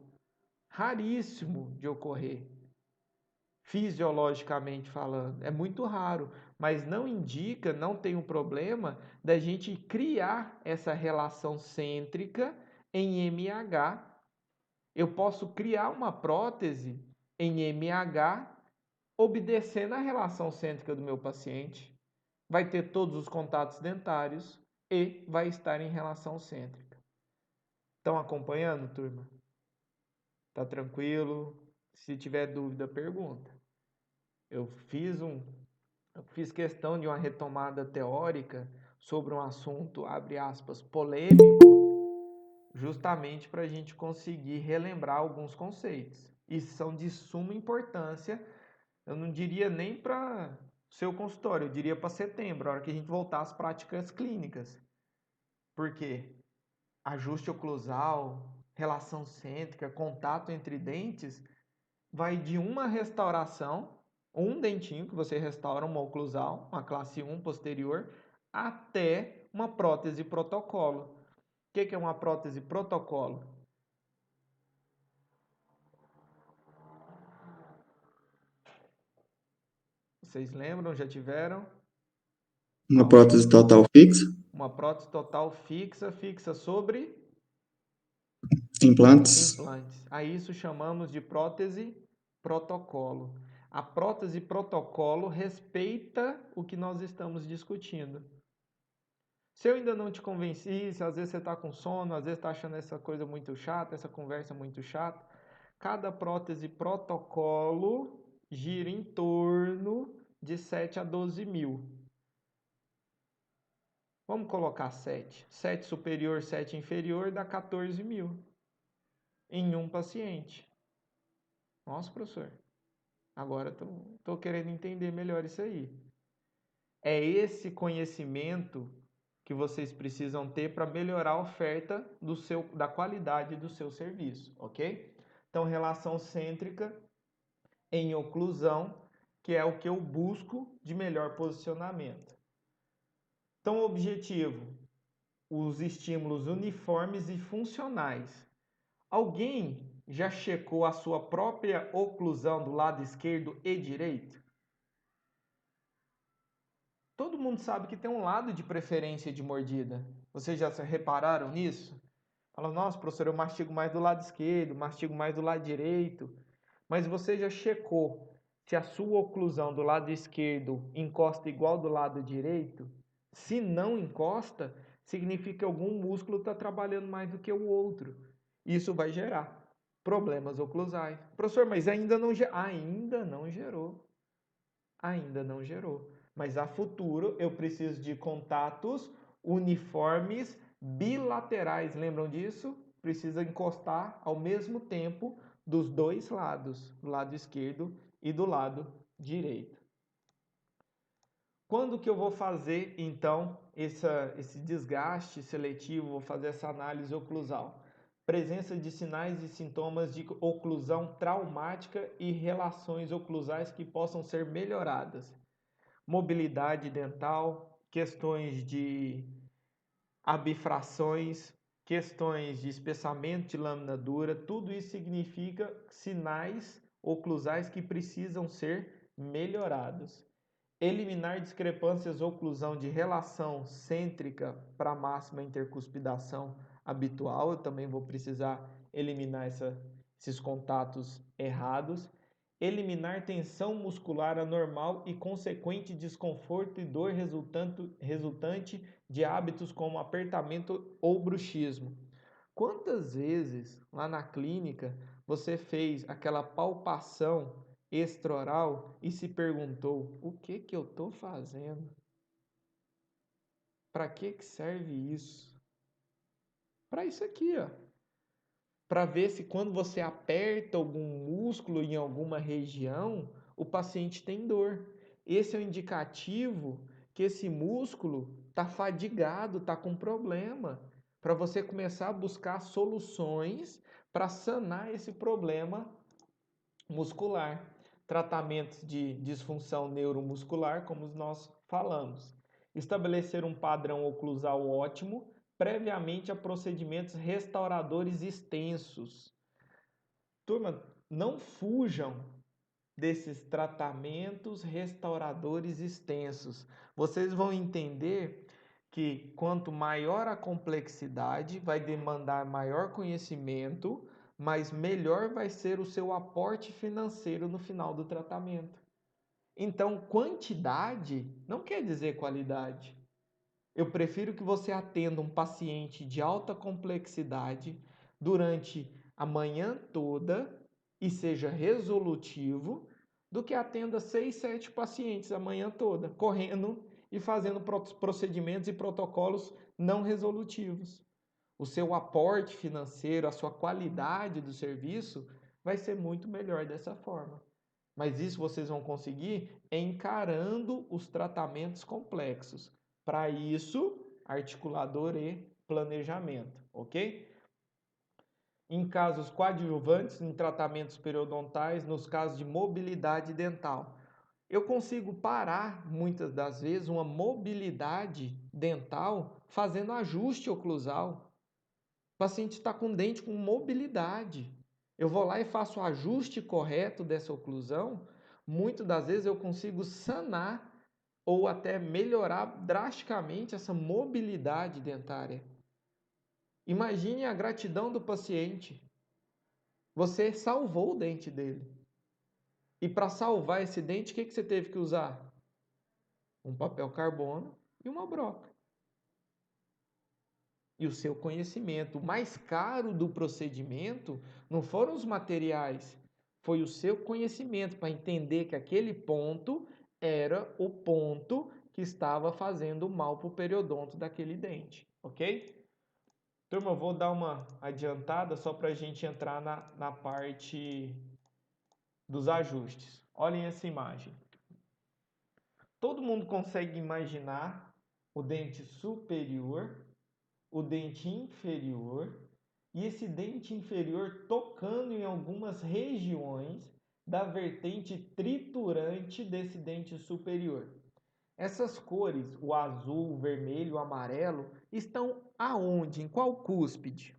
S1: Raríssimo de ocorrer. Fisiologicamente falando, é muito raro, mas não indica, não tem um problema da gente criar essa relação cêntrica em MH. Eu posso criar uma prótese em MH obedecendo a relação cêntrica do meu paciente. Vai ter todos os contatos dentários e vai estar em relação cêntrica. Estão acompanhando, turma? Tá tranquilo? Se tiver dúvida, pergunta. Eu fiz questão de uma retomada teórica sobre um assunto, abre aspas, polêmico, justamente para a gente conseguir relembrar alguns conceitos. E são de suma importância, eu não diria nem para seu consultório, eu diria para setembro, a hora que a gente voltar às práticas clínicas. Por quê? Ajuste oclusal, relação cêntrica, contato entre dentes, vai de uma restauração, um dentinho que você restaura, uma oclusal, uma classe 1 posterior, até uma prótese protocolo. O que é uma prótese protocolo? Vocês lembram? Já tiveram?
S2: Uma prótese total fixa?
S1: Uma prótese total fixa sobre
S2: Implantes?
S1: implantes. A isso chamamos de prótese protocolo. A prótese protocolo respeita o que nós estamos discutindo. Se eu ainda não te convenci, se às vezes você está com sono, às vezes está achando essa coisa muito chata, essa conversa muito chata, cada prótese protocolo gira em torno de 7 a 12 mil. Vamos colocar 7. 7 superior, 7 inferior, dá 14 mil em um paciente. Nossa, professor, agora estou querendo entender melhor isso aí. É esse conhecimento que vocês precisam ter para melhorar a oferta da qualidade do seu serviço, ok? Então, relação cêntrica em oclusão, que é o que eu busco de melhor posicionamento. Então, o objetivo, os estímulos uniformes e funcionais. Alguém já checou a sua própria oclusão do lado esquerdo e direito? Todo mundo sabe que tem um lado de preferência de mordida. Vocês já repararam nisso? Fala, nossa, professor, eu mastigo mais do lado esquerdo, mastigo mais do lado direito. Mas você já checou se a sua oclusão do lado esquerdo encosta igual do lado direito? Se não encosta, significa que algum músculo está trabalhando mais do que o outro. Isso vai gerar problemas oclusais. Professor, mas ainda não gerou. Ainda não gerou. Mas a futuro eu preciso de contatos uniformes bilaterais. Lembram disso? Precisa encostar ao mesmo tempo dos dois lados, do lado esquerdo e do lado direito. Quando que eu vou fazer, então, esse desgaste seletivo, vou fazer essa análise oclusal? Presença de sinais e sintomas de oclusão traumática e relações oclusais que possam ser melhoradas. Mobilidade dental, questões de abifrações, questões de espessamento de lâmina dura, tudo isso significa sinais oclusais que precisam ser melhorados. Eliminar discrepâncias ou oclusão de relação cêntrica para máxima intercuspidação habitual. Eu também vou precisar eliminar esses contatos errados. Eliminar tensão muscular anormal e consequente desconforto e dor resultante de hábitos como apertamento ou bruxismo. Quantas vezes lá na clínica você fez aquela palpação extraoral e se perguntou: o que eu estou fazendo? Para que serve isso? Para isso aqui, ó. Para ver se quando você aperta algum músculo em alguma região, o paciente tem dor. Esse é o indicativo que esse músculo está fadigado, está com problema. Para você começar a buscar soluções para sanar esse problema muscular. Tratamentos de disfunção neuromuscular, como nós falamos. Estabelecer um padrão oclusal ótimo previamente a procedimentos restauradores extensos. Turma, não fujam desses tratamentos restauradores extensos. Vocês vão entender que quanto maior a complexidade, vai demandar maior conhecimento, mas melhor vai ser o seu aporte financeiro no final do tratamento. Então, quantidade não quer dizer qualidade. Eu prefiro que você atenda um paciente de alta complexidade durante a manhã toda e seja resolutivo, do que atenda 6, 7 pacientes a manhã toda, correndo e fazendo procedimentos e protocolos não resolutivos. O seu aporte financeiro, a sua qualidade do serviço vai ser muito melhor dessa forma. Mas isso vocês vão conseguir encarando os tratamentos complexos. Para isso, articulador e planejamento, ok? Em casos coadjuvantes, em tratamentos periodontais, nos casos de mobilidade dental. Eu consigo parar, muitas das vezes, uma mobilidade dental fazendo ajuste oclusal. O paciente está com dente com mobilidade. Eu vou lá e faço o ajuste correto dessa oclusão. Muitas das vezes eu consigo sanar ou até melhorar drasticamente essa mobilidade dentária. Imagine a gratidão do paciente. Você salvou o dente dele. E para salvar esse dente, o que você teve que usar? Um papel carbono e uma broca. e o seu conhecimento. O mais caro do procedimento não foram os materiais, foi o seu conhecimento para entender que aquele ponto era o ponto que estava fazendo mal para o periodonto daquele dente, ok? Turma, eu vou dar uma adiantada só para a gente entrar na parte dos ajustes. Olhem essa imagem. Todo mundo consegue imaginar o dente superior, o dente inferior e esse dente inferior tocando em algumas regiões da vertente triturante desse dente superior. Essas cores, o azul, o vermelho, o amarelo, estão aonde? Em qual cúspide?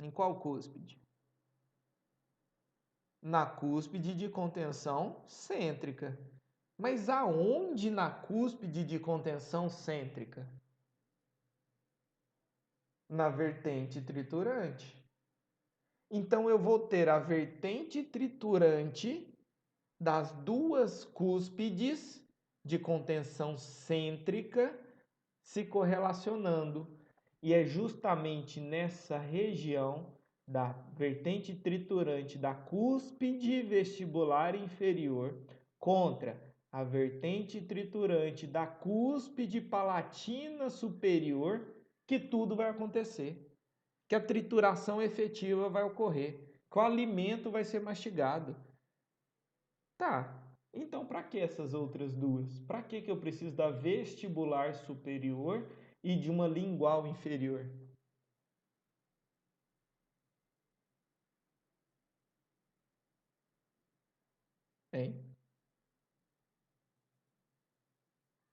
S1: Em qual cúspide? Na cúspide de contenção cêntrica. Mas aonde na cúspide de contenção cêntrica? Na vertente triturante. Então eu vou ter a vertente triturante das duas cúspides de contenção cêntrica se correlacionando. E é justamente nessa região da vertente triturante da cúspide vestibular inferior contra a vertente triturante da cúspide palatina superior que tudo vai acontecer. Que a trituração efetiva vai ocorrer, que o alimento vai ser mastigado. Tá, então para que essas outras duas? Para que eu preciso da vestibular superior e de uma lingual inferior? Hein?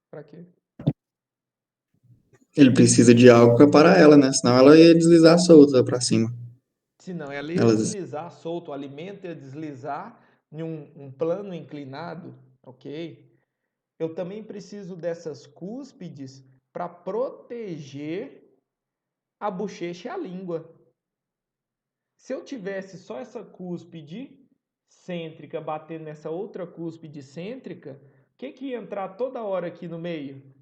S1: Para quê?
S2: Ele precisa de algo para parar ela, né? Senão ela ia deslizar solta para cima.
S1: Senão ela ia
S2: Ela,
S1: deslizar solto, o alimento ia deslizar em um plano inclinado, ok? Eu também preciso dessas cúspides para proteger a bochecha e a língua. Se eu tivesse só essa cúspide cêntrica batendo nessa outra cúspide cêntrica, o que ia entrar toda hora aqui no meio?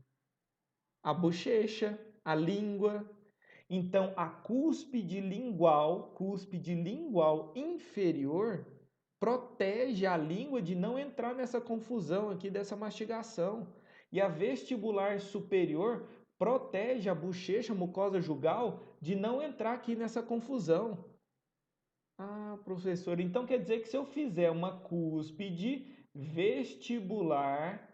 S1: A bochecha, a língua. Então, a cúspide lingual inferior, protege a língua de não entrar nessa confusão aqui dessa mastigação. E a vestibular superior protege a bochecha, a mucosa jugal, de não entrar aqui nessa confusão. Ah, professor, então quer dizer que se eu fizer uma cúspide vestibular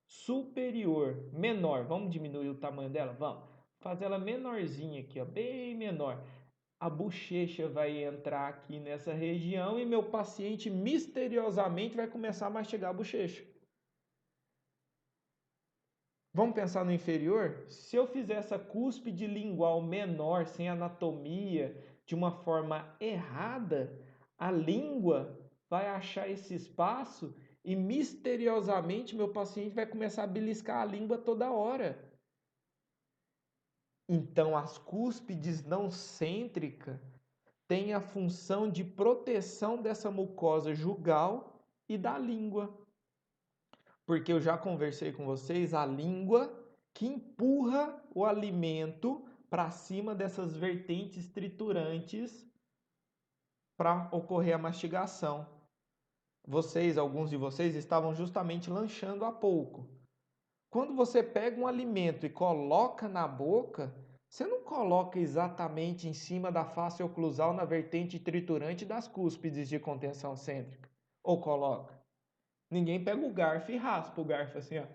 S1: superior, menor, vamos diminuir o tamanho dela? Vamos. Fazer ela menorzinha aqui, ó, bem menor. A bochecha vai entrar aqui nessa região e meu paciente misteriosamente vai começar a mastigar a bochecha. Vamos pensar no inferior? Se eu fizer essa cúspide lingual menor, sem anatomia, de uma forma errada, a língua vai achar esse espaço e misteriosamente meu paciente vai começar a beliscar a língua toda hora. Então, as cúspides não cêntricas têm a função de proteção dessa mucosa jugal e da língua. Porque eu já conversei com vocês, a língua que empurra o alimento para cima dessas vertentes triturantes para ocorrer a mastigação. Vocês, alguns de vocês, estavam justamente lanchando há pouco. Quando você pega um alimento e coloca na boca, você não coloca exatamente em cima da face oclusal na vertente triturante das cúspides de contenção cêntrica. Ou coloca? Ninguém pega o garfo e raspa o garfo assim, ó,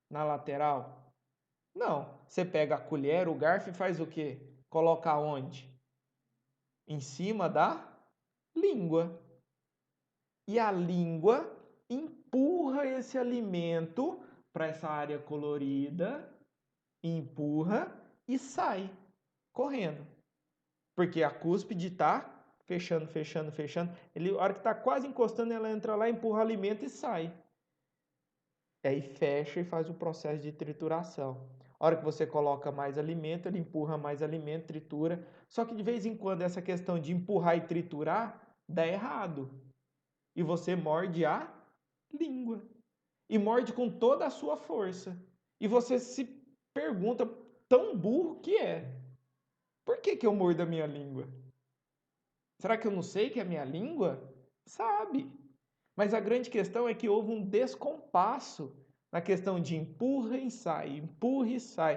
S1: na lateral. Não, você pega a colher, o garfo e faz o quê? Coloca onde? Em cima da língua. E a língua empurra esse alimento para essa área colorida, empurra e sai correndo. Porque a cúspide está fechando, fechando, fechando. A hora que está quase encostando, ela entra lá, empurra o alimento e sai. Aí fecha e faz o processo de trituração. A hora que você coloca mais alimento, ele empurra mais alimento, tritura. Só que de vez em quando essa questão de empurrar e triturar dá errado. E você morde a língua. E morde com toda a sua força. E você se pergunta tão burro que é. Por que que eu mordo a minha língua? Será que eu não sei que é a minha língua? Sabe. Mas a grande questão é que houve um descompasso na questão de empurra e sai, empurra e sai.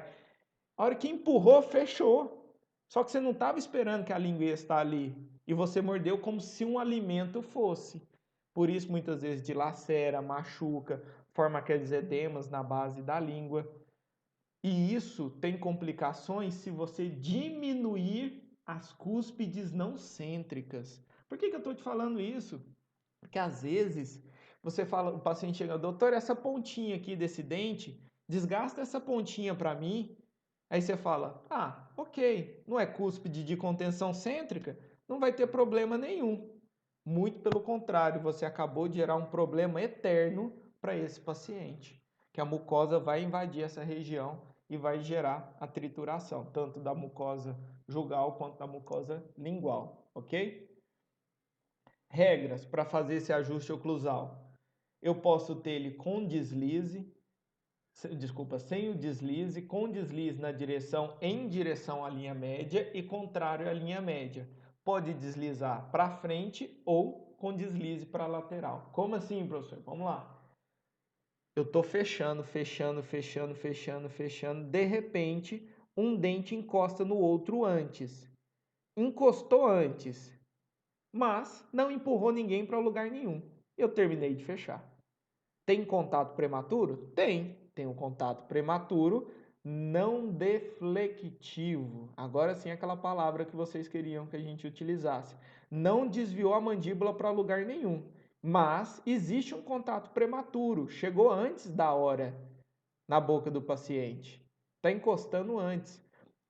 S1: A hora que empurrou, fechou. Só que você não estava esperando que a língua ia estar ali. E você mordeu como se um alimento fosse. Por isso, muitas vezes, dilacera, machuca, forma aqueles edemas na base da língua. E isso tem complicações se você diminuir as cúspides não cêntricas. Por que eu estou te falando isso? Porque às vezes você fala, o paciente chega, doutor, essa pontinha aqui desse dente, desgasta essa pontinha para mim. Aí você fala, ah, ok, não é cúspide de contenção cêntrica, não vai ter problema nenhum. Muito pelo contrário, você acabou de gerar um problema eterno para esse paciente, que a mucosa vai invadir essa região e vai gerar a trituração, tanto da mucosa jugal quanto da mucosa lingual, ok? Regras para fazer esse ajuste oclusal. Eu posso ter ele com deslize, sem o deslize, com deslize na direção, em direção à linha média e contrário à linha média. Pode deslizar para frente ou com deslize para a lateral. Como assim, professor? Vamos lá. Eu estou fechando. De repente, um dente encosta no outro antes. Encostou antes, mas não empurrou ninguém para lugar nenhum. Eu terminei de fechar. Tem contato prematuro? Tem um contato prematuro não deflectivo. Agora sim, aquela palavra que vocês queriam que a gente utilizasse. Não desviou a mandíbula para lugar nenhum. Mas existe um contato prematuro. Chegou antes da hora na boca do paciente. Está encostando antes.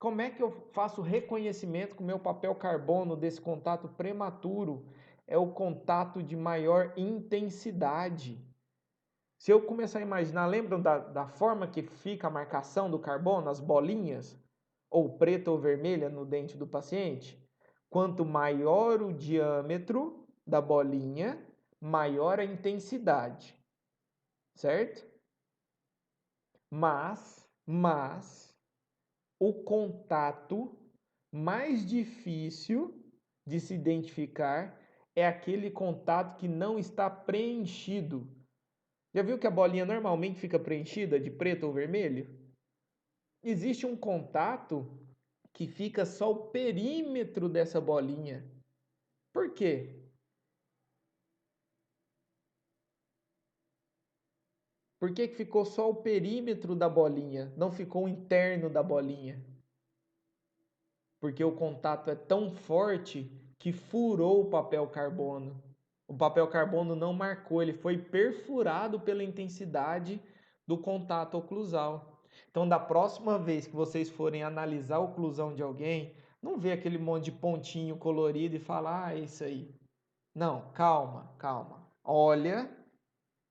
S1: Como é que eu faço reconhecimento com o meu papel carbono desse contato prematuro? É o contato de maior intensidade. Se eu começar a imaginar, lembram da forma que fica a marcação do carbono, as bolinhas, ou preta ou vermelha no dente do paciente? Quanto maior o diâmetro da bolinha, maior a intensidade, certo? Mas o contato mais difícil de se identificar é aquele contato que não está preenchido. Já viu que a bolinha normalmente fica preenchida de preto ou vermelho? Existe um contato que fica só o perímetro dessa bolinha. Por quê? Por que que ficou só o perímetro da bolinha, não ficou o interno da bolinha? Porque o contato é tão forte que furou o papel carbono. O papel carbono não marcou, ele foi perfurado pela intensidade do contato oclusal. Então, da próxima vez que vocês forem analisar a oclusão de alguém, não vê aquele monte de pontinho colorido e fala, ah, é isso aí. Não, calma. Olha,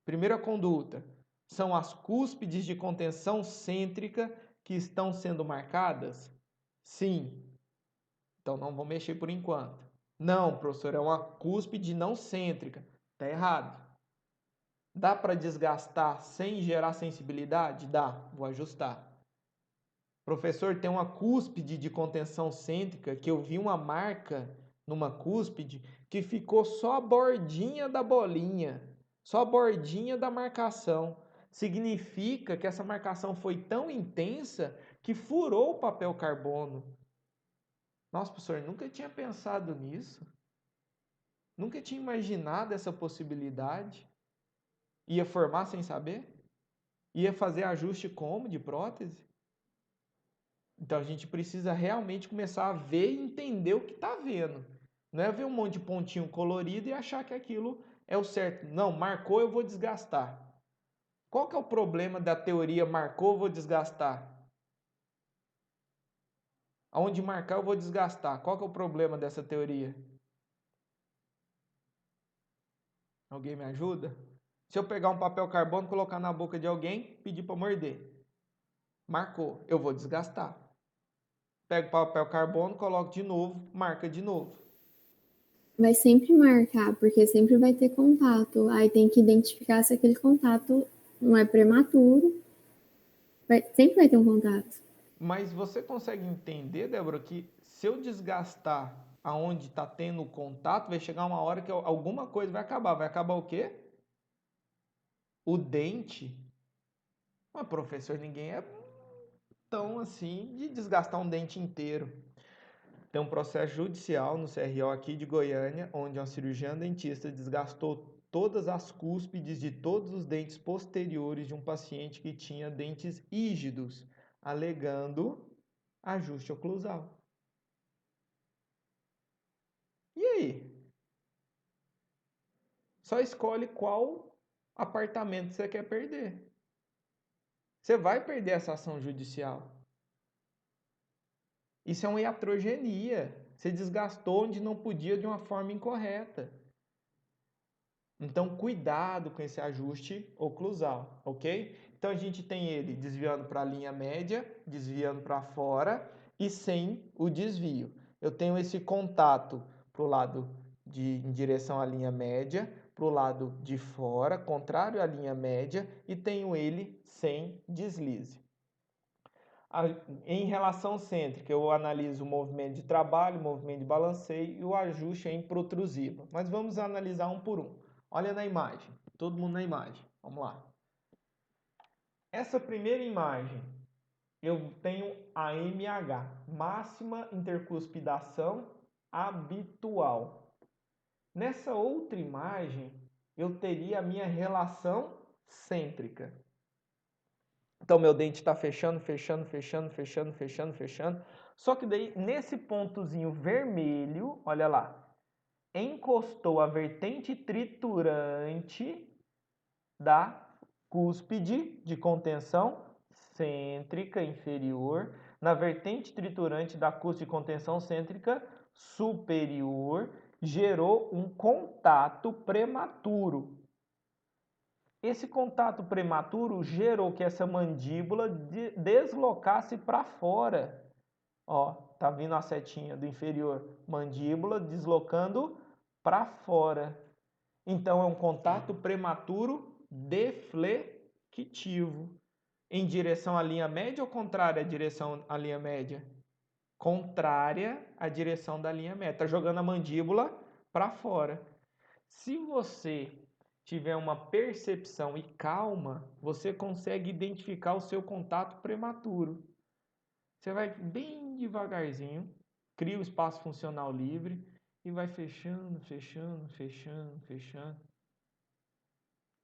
S1: primeira conduta, são as cúspides de contenção cêntrica que estão sendo marcadas? Sim. Então não vou mexer por enquanto. Não, professor, é uma cúspide não cêntrica. Está errado. Dá para desgastar sem gerar sensibilidade? Dá, vou ajustar. Professor, tem uma cúspide de contenção cêntrica que eu vi uma marca numa cúspide que ficou só a bordinha da bolinha, só a bordinha da marcação. Significa que essa marcação foi tão intensa que furou o papel carbono. Nossa, professor, nunca tinha pensado nisso. Nunca tinha imaginado essa possibilidade. Ia formar sem saber? Ia fazer ajuste como de prótese? Então a gente precisa realmente começar a ver e entender o que está vendo. Não é ver um monte de pontinho colorido e achar que aquilo é o certo. Não, marcou, eu vou desgastar. Qual que é o problema da teoria marcou, eu vou desgastar? Aonde marcar, eu vou desgastar. Qual que é o problema dessa teoria? Alguém me ajuda? Se eu pegar um papel carbono, colocar na boca de alguém, pedir para morder. Marcou, eu vou desgastar. Pego o papel carbono, coloco de novo, marca de novo.
S7: Vai sempre marcar, porque sempre vai ter contato. Aí tem que identificar se aquele contato não é prematuro Sempre vai ter um contato.
S1: Mas você consegue entender, Débora, que se eu desgastar aonde está tendo o contato, vai chegar uma hora que alguma coisa vai acabar. Vai acabar o quê? O dente. Mas, professor, ninguém é tão assim de desgastar um dente inteiro. Tem um processo judicial no CRO aqui de Goiânia, onde uma cirurgiã dentista desgastou todas as cúspides de todos os dentes posteriores de um paciente que tinha dentes rígidos, alegando ajuste oclusal. E aí? Só escolhe qual apartamento você quer perder. Você vai perder essa ação judicial. Isso é uma iatrogenia. Você desgastou onde não podia de uma forma incorreta. Então, cuidado com esse ajuste oclusal, ok? Então, a gente tem ele desviando para a linha média, desviando para fora e sem o desvio. Eu tenho esse contato para o lado em direção à linha média, para o lado de fora, contrário à linha média, e tenho ele sem deslize. Em relação cêntrica, eu analiso o movimento de trabalho, o movimento de balanceio e o ajuste em protrusiva. Mas vamos analisar um por um. Olha na imagem, todo mundo na imagem. Vamos lá. Essa primeira imagem, eu tenho a MH, máxima intercuspidação habitual. Nessa outra imagem, eu teria a minha relação cêntrica. Então, meu dente está fechando, fechando, fechando, fechando, fechando, fechando. Só que daí, nesse pontozinho vermelho, olha lá, encostou a vertente triturante da cúspide de contenção cêntrica inferior na vertente triturante da cúspide de contenção cêntrica superior, gerou um contato prematuro. Esse contato prematuro gerou que essa mandíbula deslocasse para fora. Ó, tá vindo a setinha do inferior, mandíbula deslocando para fora. Então é um contato prematuro deflectivo. Em direção à linha média ou contrária à direção à linha média? Contrária à direção da linha média. Tá jogando a mandíbula para fora. Se você tiver uma percepção e calma, você consegue identificar o seu contato prematuro. Você vai bem devagarzinho, cria o espaço funcional livre e vai fechando, fechando, fechando, fechando.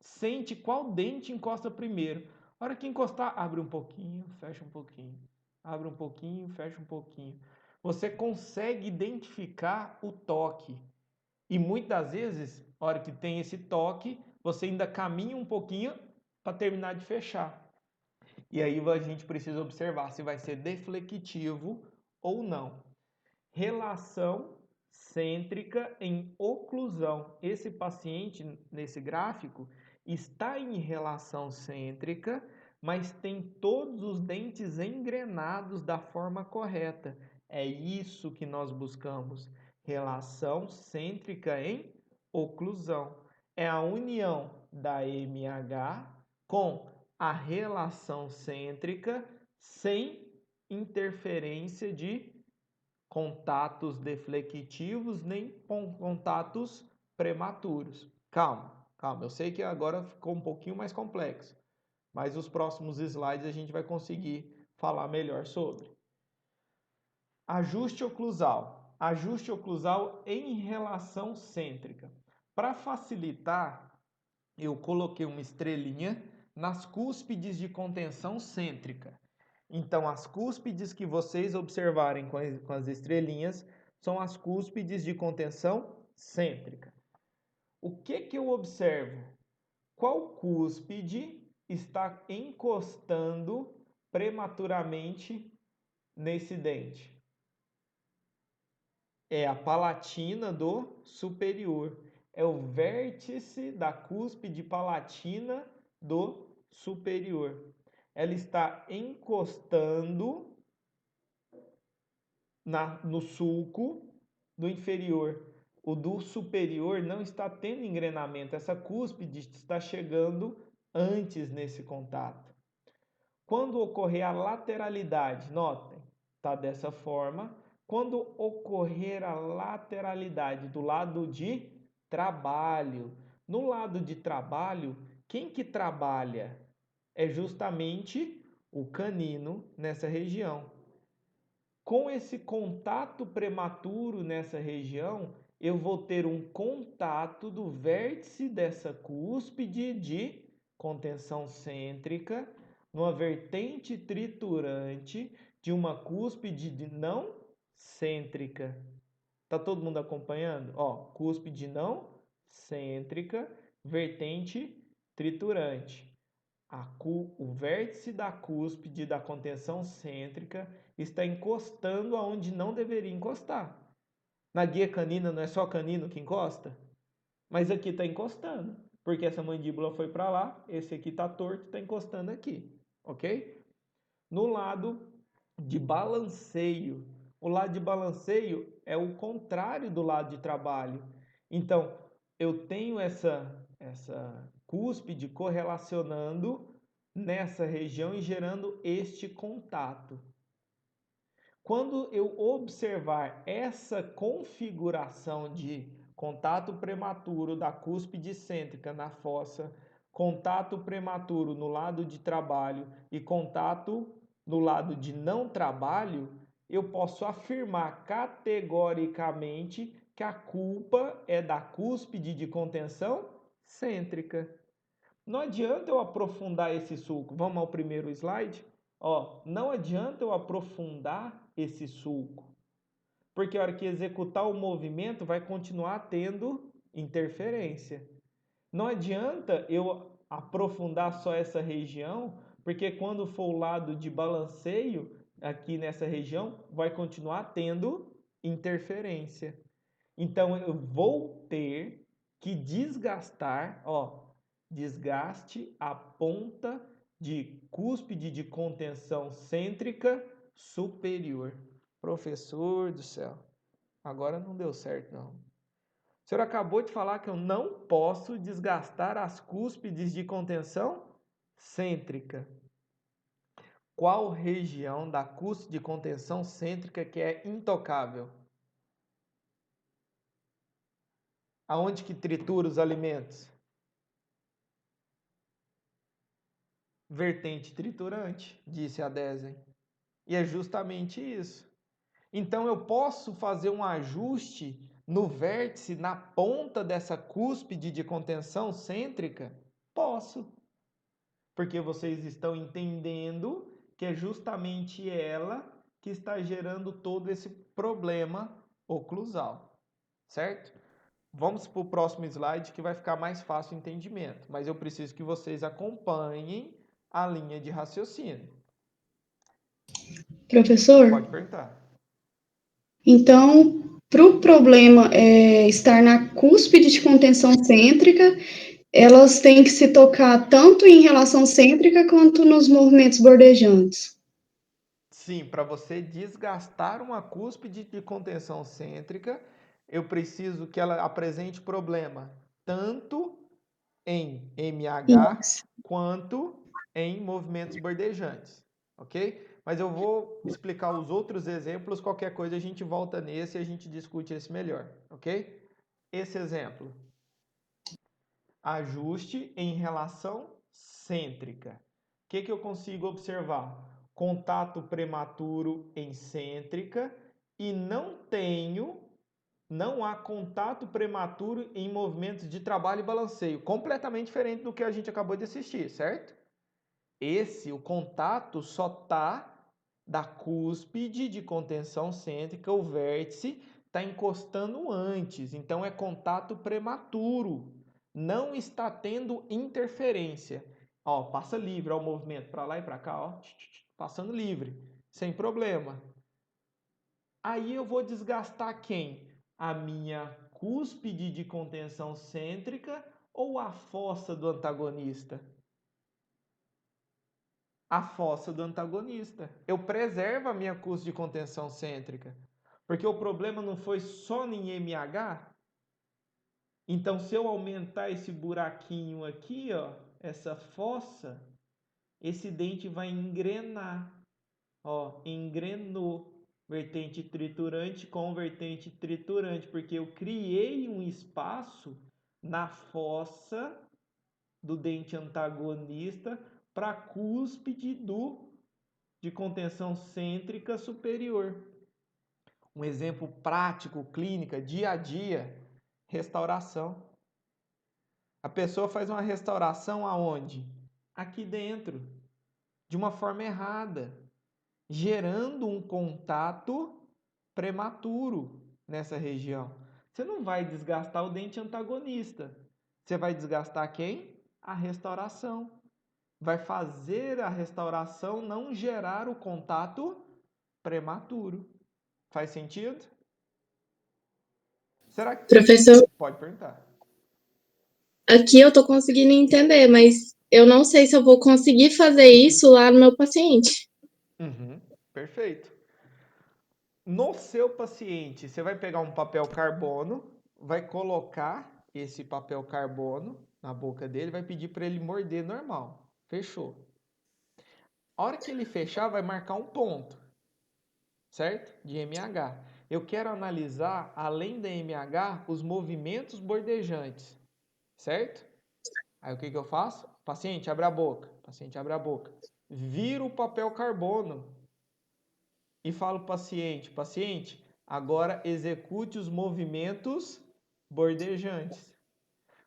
S1: Sente qual dente encosta primeiro. A hora que encostar, abre um pouquinho, fecha um pouquinho. Abre um pouquinho, fecha um pouquinho. Você consegue identificar o toque. E muitas das vezes, a hora que tem esse toque, você ainda caminha um pouquinho para terminar de fechar. E aí a gente precisa observar se vai ser deflectivo ou não. Relação cêntrica em oclusão. Esse paciente, nesse gráfico, está em relação cêntrica, mas tem todos os dentes engrenados da forma correta. É isso que nós buscamos. Relação cêntrica em oclusão. É a união da MH com a relação cêntrica sem interferência de contatos deflectivos nem contatos prematuros. Calma, calma. Eu sei que agora ficou um pouquinho mais complexo, mas os próximos slides a gente vai conseguir falar melhor sobre. Ajuste oclusal. Ajuste oclusal em relação cêntrica. Para facilitar, eu coloquei uma estrelinha nas cúspides de contenção cêntrica. Então, as cúspides que vocês observarem com as estrelinhas são as cúspides de contenção cêntrica. O que eu observo? Qual cúspide está encostando prematuramente nesse dente? É a palatina do superior. É o vértice da cúspide palatina do superior. Ela está encostando no sulco do inferior. O do superior não está tendo engrenamento. Essa cúspide está chegando antes nesse contato. Quando ocorrer a lateralidade, notem, está dessa forma. Quando ocorrer a lateralidade do lado de trabalho. No lado de trabalho, quem que trabalha? É justamente o canino nessa região. Com esse contato prematuro nessa região, eu vou ter um contato do vértice dessa cúspide de contenção cêntrica numa vertente triturante de uma cúspide não cêntrica. Tá todo mundo acompanhando? Ó, cúspide não cêntrica, vertente triturante. O vértice da cúspide da contenção cêntrica está encostando aonde não deveria encostar. Na guia canina não é só canino que encosta? Mas aqui está encostando, porque essa mandíbula foi para lá, esse aqui está torto, está encostando aqui, ok? No lado de balanceio, o lado de balanceio é o contrário do lado de trabalho. Então, eu tenho essa cúspide correlacionando nessa região e gerando este contato. Quando eu observar essa configuração de contato prematuro da cúspide cêntrica na fossa, contato prematuro no lado de trabalho e contato no lado de não trabalho, eu posso afirmar categoricamente que a culpa é da cúspide de contenção cêntrica. Não adianta eu aprofundar esse sulco. Vamos ao primeiro slide? Ó, não adianta eu aprofundar esse sulco, porque a hora que executar o movimento vai continuar tendo interferência. Não adianta eu aprofundar só essa região, porque quando for o lado de balanceio, aqui nessa região, vai continuar tendo interferência. Então, eu vou ter que desgastar, ó, desgaste a ponta de cúspide de contenção cêntrica superior. Professor do céu, agora não deu certo não. O senhor acabou de falar que eu não posso desgastar as cúspides de contenção cêntrica. Qual região da cúspide de contenção cêntrica que é intocável? Aonde que tritura os alimentos? Vertente triturante, disse a Desen. E é justamente isso. Então eu posso fazer um ajuste no vértice, na ponta dessa cúspide de contenção cêntrica? Posso. Porque vocês estão entendendo que é justamente ela que está gerando todo esse problema oclusal. Certo? Vamos para o próximo slide que vai ficar mais fácil o entendimento. Mas eu preciso que vocês acompanhem a linha de raciocínio.
S3: Professor,
S1: Pode perguntar.
S3: então, para o problema estar na cúspide de contenção cêntrica, elas têm que se tocar tanto em relação cêntrica quanto nos movimentos bordejantes.
S1: Sim, para você desgastar uma cúspide de contenção cêntrica, eu preciso que ela apresente problema tanto em MH
S3: Isso.
S1: quanto em movimentos bordejantes, ok? Mas eu vou explicar os outros exemplos, qualquer coisa a gente volta nesse e a gente discute esse melhor, ok? Esse exemplo. Ajuste em relação cêntrica. O que eu consigo observar? Contato prematuro em cêntrica e não há contato prematuro em movimentos de trabalho e balanceio. Completamente diferente do que a gente acabou de assistir, certo? O contato só está da cúspide de contenção cêntrica, o vértice está encostando antes, então é contato prematuro. Não está tendo interferência. Ó, passa livre, ó, o movimento para lá e para cá, ó, passando livre, sem problema. Aí eu vou desgastar quem? A minha cúspide de contenção cêntrica ou a fossa do antagonista? A fossa do antagonista. Eu preservo a minha cúspide de contenção cêntrica, porque o problema não foi só em MH. Então, se eu aumentar esse buraquinho aqui, ó, essa fossa, esse dente vai engrenar. Ó, engrenou. Vertente triturante com vertente triturante, porque eu criei um espaço na fossa do dente antagonista para a cúspide de contenção cêntrica superior. Um exemplo prático, clínica, dia a dia, restauração. A pessoa faz uma restauração aonde? Aqui dentro, de uma forma errada, gerando um contato prematuro nessa região. Você não vai desgastar o dente antagonista. Você vai desgastar quem? A restauração. Vai fazer a restauração não gerar o contato prematuro. Faz sentido? Será que...
S8: Professor,
S1: Pode perguntar.
S8: aqui eu tô conseguindo entender, mas eu não sei se eu vou conseguir fazer isso lá no meu paciente.
S1: Perfeito. No seu paciente, você vai pegar um papel carbono, vai colocar esse papel carbono na boca dele, vai pedir para ele morder normal. Fechou. A hora que ele fechar, vai marcar um ponto, certo? De MH. Eu quero analisar, além da MH, os movimentos bordejantes, certo? Aí o que eu faço? Paciente, abre a boca. Paciente, abre a boca. Viro o papel carbono e falo paciente, paciente, agora execute os movimentos bordejantes.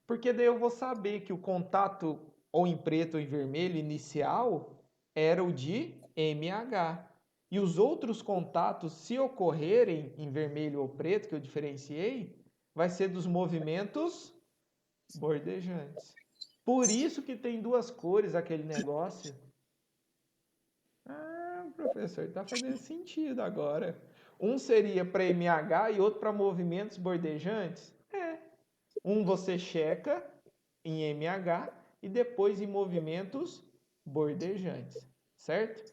S1: Porque daí eu vou saber que o contato ou em preto ou em vermelho inicial era o de MH. E os outros contatos, se ocorrerem em vermelho ou preto, que eu diferenciei, vai ser dos movimentos bordejantes. Por isso que tem duas cores aquele negócio. Ah, professor, está fazendo sentido agora. Um seria para MH e outro para movimentos bordejantes? É. Um você checa em MH e depois em movimentos bordejantes, certo?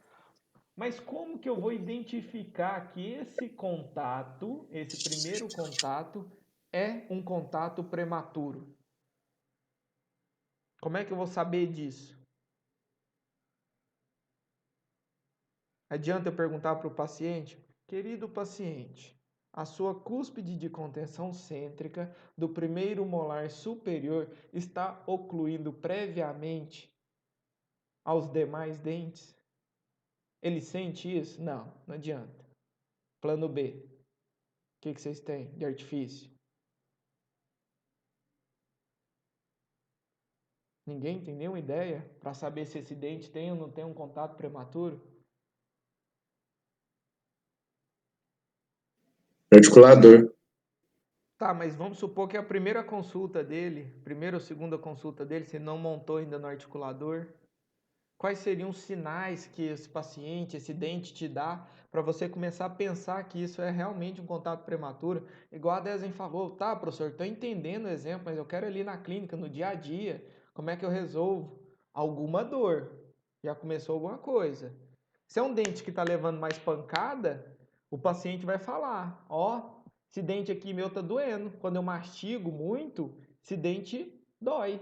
S1: Mas como que eu vou identificar que esse contato, esse primeiro contato, é um contato prematuro? Como é que eu vou saber disso? Adianta eu perguntar para o paciente? Querido paciente, a sua cúspide de contenção cêntrica do primeiro molar superior está ocluindo previamente aos demais dentes? Ele sente isso? Não, não adianta. Plano B. O que vocês têm de artifício? Ninguém tem nenhuma ideia para saber se esse dente tem ou não tem um contato prematuro?
S5: Articulador.
S1: Tá, mas vamos supor que a primeira consulta dele, primeira ou segunda consulta dele, você não montou ainda no articulador. Quais seriam os sinais que esse paciente, esse dente te dá para você começar a pensar que isso é realmente um contato prematuro? Igual a Desen falou, tá, professor, estou entendendo o exemplo, mas eu quero ali na clínica, no dia a dia, como é que eu resolvo? Alguma dor, já começou alguma coisa. Se é um dente que está levando mais pancada, o paciente vai falar, ó, esse dente aqui meu tá doendo, quando eu mastigo muito, esse dente dói.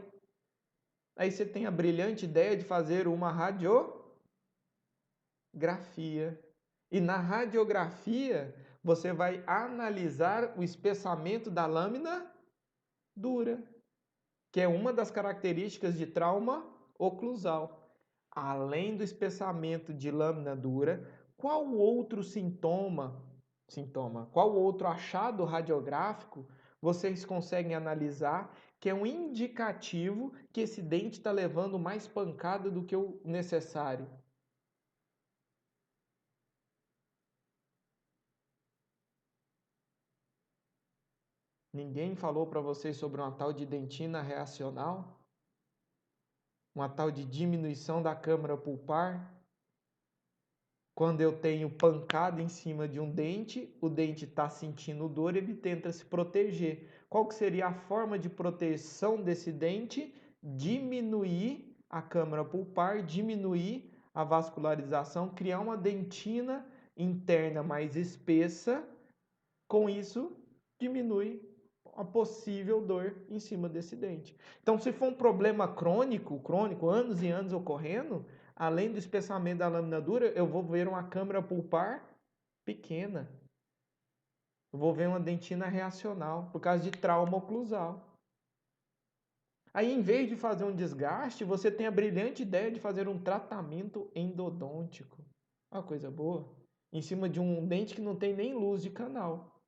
S1: Aí você tem a brilhante ideia de fazer uma radiografia. E na radiografia, você vai analisar o espessamento da lâmina dura, que é uma das características de trauma oclusal. Além do espessamento de lâmina dura, qual outro qual outro achado radiográfico vocês conseguem analisar que é um indicativo que esse dente está levando mais pancada do que o necessário? Ninguém falou para vocês sobre uma tal de dentina reacional? Uma tal de diminuição da câmara pulpar? Quando eu tenho pancada em cima de um dente, o dente está sentindo dor, ele tenta se proteger. Qual que seria a forma de proteção desse dente? Diminuir a câmara pulpar, diminuir a vascularização, criar uma dentina interna mais espessa. Com isso, diminui a possível dor em cima desse dente. Então, se for um problema crônico, anos e anos ocorrendo, além do espessamento da lâmina dura, eu vou ver uma câmara pulpar pequena. Eu vou ver uma dentina reacional por causa de trauma oclusal. Aí, em vez de fazer um desgaste, você tem a brilhante ideia de fazer um tratamento endodôntico. Uma coisa boa. Em cima de um dente que não tem nem luz de canal.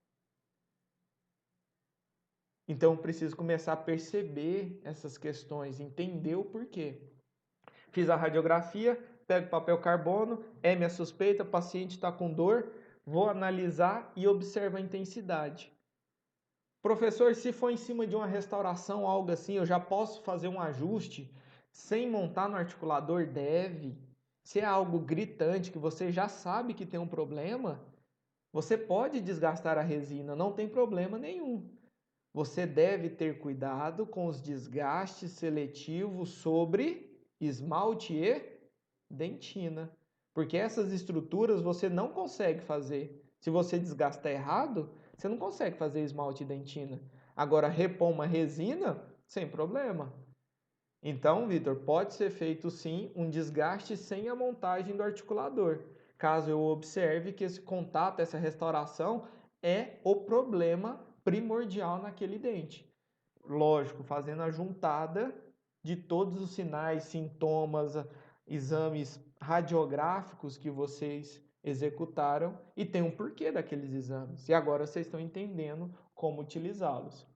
S1: Então, eu preciso começar a perceber essas questões, entender o porquê. Fiz a radiografia, pego o papel carbono, é minha suspeita, o paciente está com dor, vou analisar e observo a intensidade. Professor, se for em cima de uma restauração, algo assim, eu já posso fazer um ajuste sem montar no articulador? Deve. Se é algo gritante, que você já sabe que tem um problema, você pode desgastar a resina, não tem problema nenhum. Você deve ter cuidado com os desgastes seletivos sobre esmalte e dentina. Porque essas estruturas você não consegue fazer. Se você desgastar errado, você não consegue fazer esmalte e dentina. Agora, repor uma resina, sem problema. Então, Vitor, pode ser feito sim um desgaste sem a montagem do articulador. Caso eu observe que esse contato, essa restauração é o problema primordial naquele dente. Lógico, fazendo a juntada de todos os sinais, sintomas, exames radiográficos que vocês executaram e tem um porquê daqueles exames. E agora vocês estão entendendo como utilizá-los.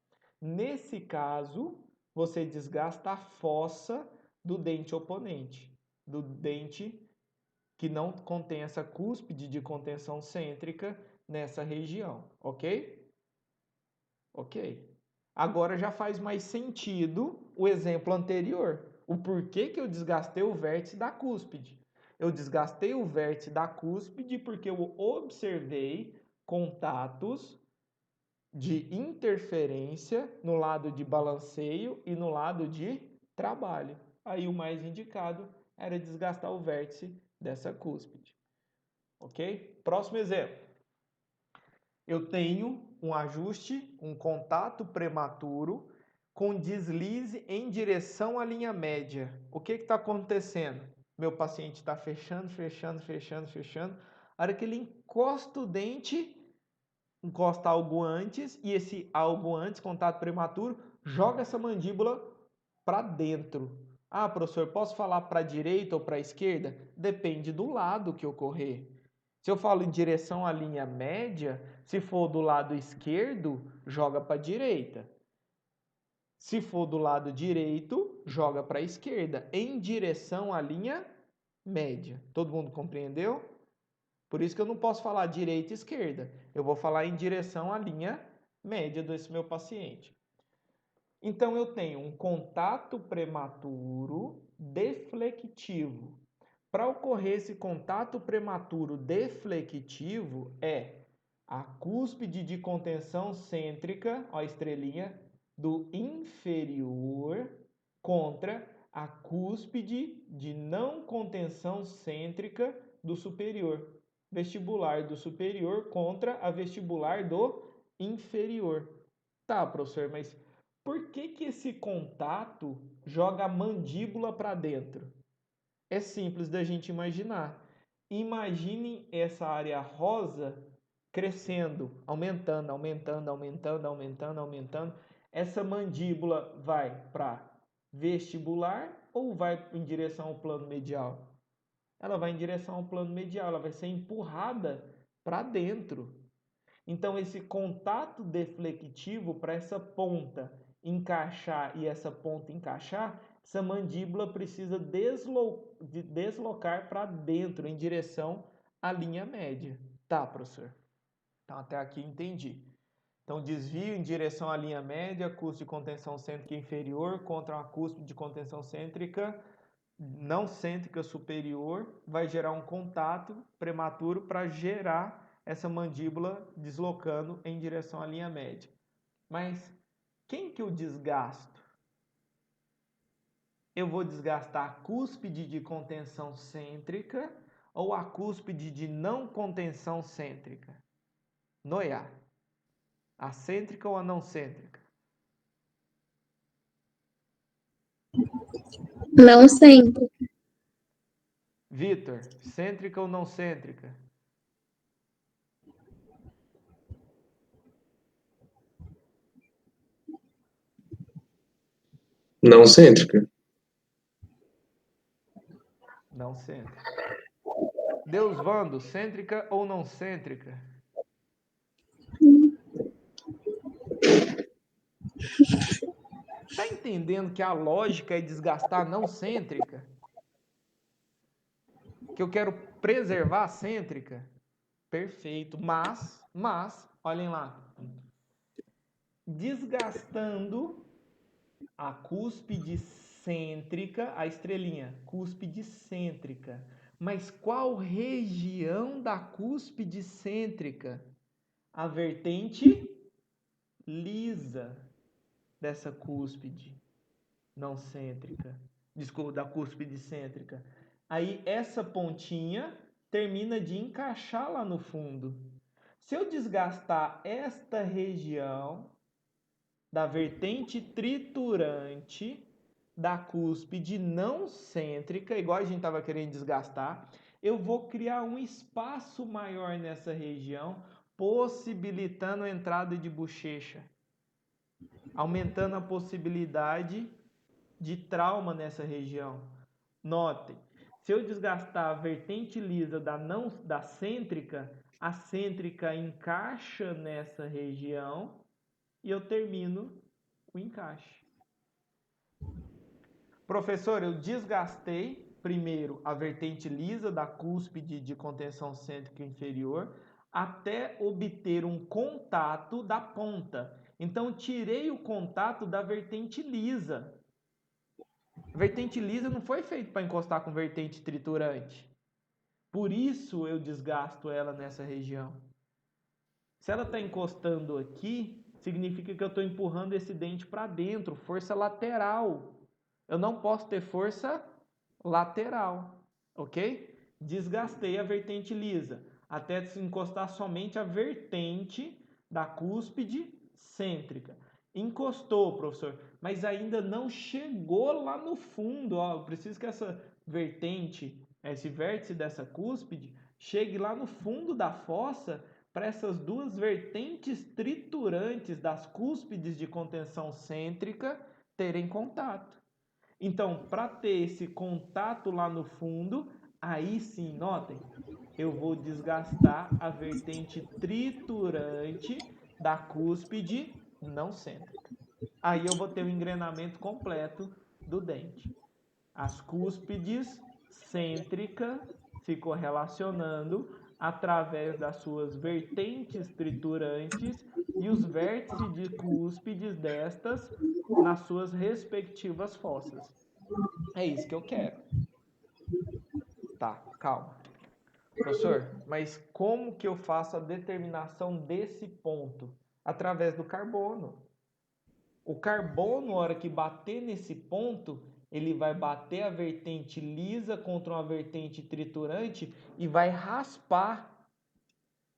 S1: Nesse caso, você desgasta a fossa do dente oponente, do dente que não contém essa cúspide de contenção cêntrica nessa região, ok? Ok. Agora já faz mais sentido o exemplo anterior. O porquê que eu desgastei o vértice da cúspide. Eu desgastei o vértice da cúspide porque eu observei contatos de interferência no lado de balanceio e no lado de trabalho. Aí o mais indicado era desgastar o vértice dessa cúspide. Ok? Próximo exemplo. Eu tenho um ajuste, um contato prematuro com deslize em direção à linha média. O que está acontecendo? Meu paciente está fechando. A hora que ele encosta o dente, encosta algo antes, e esse algo antes, contato prematuro, joga essa mandíbula para dentro. Ah, professor, posso falar para a direita ou para a esquerda? Depende do lado que ocorrer. Se eu falo em direção à linha média, se for do lado esquerdo, joga para a direita. Se for do lado direito, joga para a esquerda, em direção à linha média. Todo mundo compreendeu? Por isso que eu não posso falar direita e esquerda. Eu vou falar em direção à linha média desse meu paciente. Então, eu tenho um contato prematuro deflectivo. Para ocorrer esse contato prematuro deflectivo, a cúspide de contenção cêntrica, ó a estrelinha, do inferior contra a cúspide de não contenção cêntrica do superior. Vestibular do superior contra a vestibular do inferior. Tá, professor, mas por que esse contato joga a mandíbula para dentro? É simples da gente imaginar. Imaginem essa área rosa crescendo, aumentando. Essa mandíbula vai para vestibular ou vai em direção ao plano medial? Ela vai em direção ao plano medial, ela vai ser empurrada para dentro. Então, esse contato deflectivo para essa ponta encaixar e essa ponta encaixar, essa mandíbula precisa deslocar para dentro, em direção à linha média. Tá, professor? Então, até aqui entendi. Então, desvio em direção à linha média, custo de contenção cêntrica inferior contra uma custo de contenção cêntrica não cêntrica superior, vai gerar um contato prematuro para gerar essa mandíbula deslocando em direção à linha média. Mas quem que eu desgasto? Eu vou desgastar a cúspide de contenção cêntrica ou a cúspide de não contenção cêntrica? Noia. A cêntrica ou a não cêntrica?
S8: Não sempre.
S1: Vitor, cêntrica ou não cêntrica?
S5: Não cêntrica.
S1: Não cêntrica. Deusvando, cêntrica ou não cêntrica? Tá entendendo que a lógica é desgastar não cêntrica? Que eu quero preservar a cêntrica? Perfeito. Mas, olhem lá. Desgastando a cúspide cêntrica, a estrelinha, cúspide cêntrica. Mas qual região da cúspide cêntrica? A vertente lisa dessa cúspide não cêntrica. Desculpa, da cúspide cêntrica. Aí essa pontinha termina de encaixar lá no fundo. Se eu desgastar esta região da vertente triturante da cúspide não cêntrica, igual a gente estava querendo desgastar, eu vou criar um espaço maior nessa região, possibilitando a entrada de bochecha, aumentando a possibilidade de trauma nessa região. Notem, se eu desgastar a vertente lisa da cêntrica, a cêntrica encaixa nessa região e eu termino o encaixe. Professor, eu desgastei primeiro a vertente lisa da cúspide de contenção cêntrica inferior até obter um contato da ponta. Então, tirei o contato da vertente lisa. A vertente lisa não foi feita para encostar com vertente triturante. Por isso eu desgasto ela nessa região. Se ela está encostando aqui, significa que eu estou empurrando esse dente para dentro, força lateral. Eu não posso ter força lateral, ok? Desgastei a vertente lisa, até se encostar somente a vertente da cúspide cêntrica. Encostou, professor, mas ainda não chegou lá no fundo. Ó, eu preciso que essa vertente, esse vértice dessa cúspide, chegue lá no fundo da fossa para essas duas vertentes triturantes das cúspides de contenção cêntrica terem contato. Então, para ter esse contato lá no fundo, aí sim, notem, eu vou desgastar a vertente triturante da cúspide não cêntrica. Aí eu vou ter o engrenamento completo do dente. As cúspides cêntrica se correlacionando através das suas vertentes triturantes e os vértices de cúspides destas nas suas respectivas fossas. É isso que eu quero. Tá, calma. Professor, mas como que eu faço a determinação desse ponto? Através do carbono. O carbono, na hora que bater nesse ponto, ele vai bater a vertente lisa contra uma vertente triturante e vai raspar.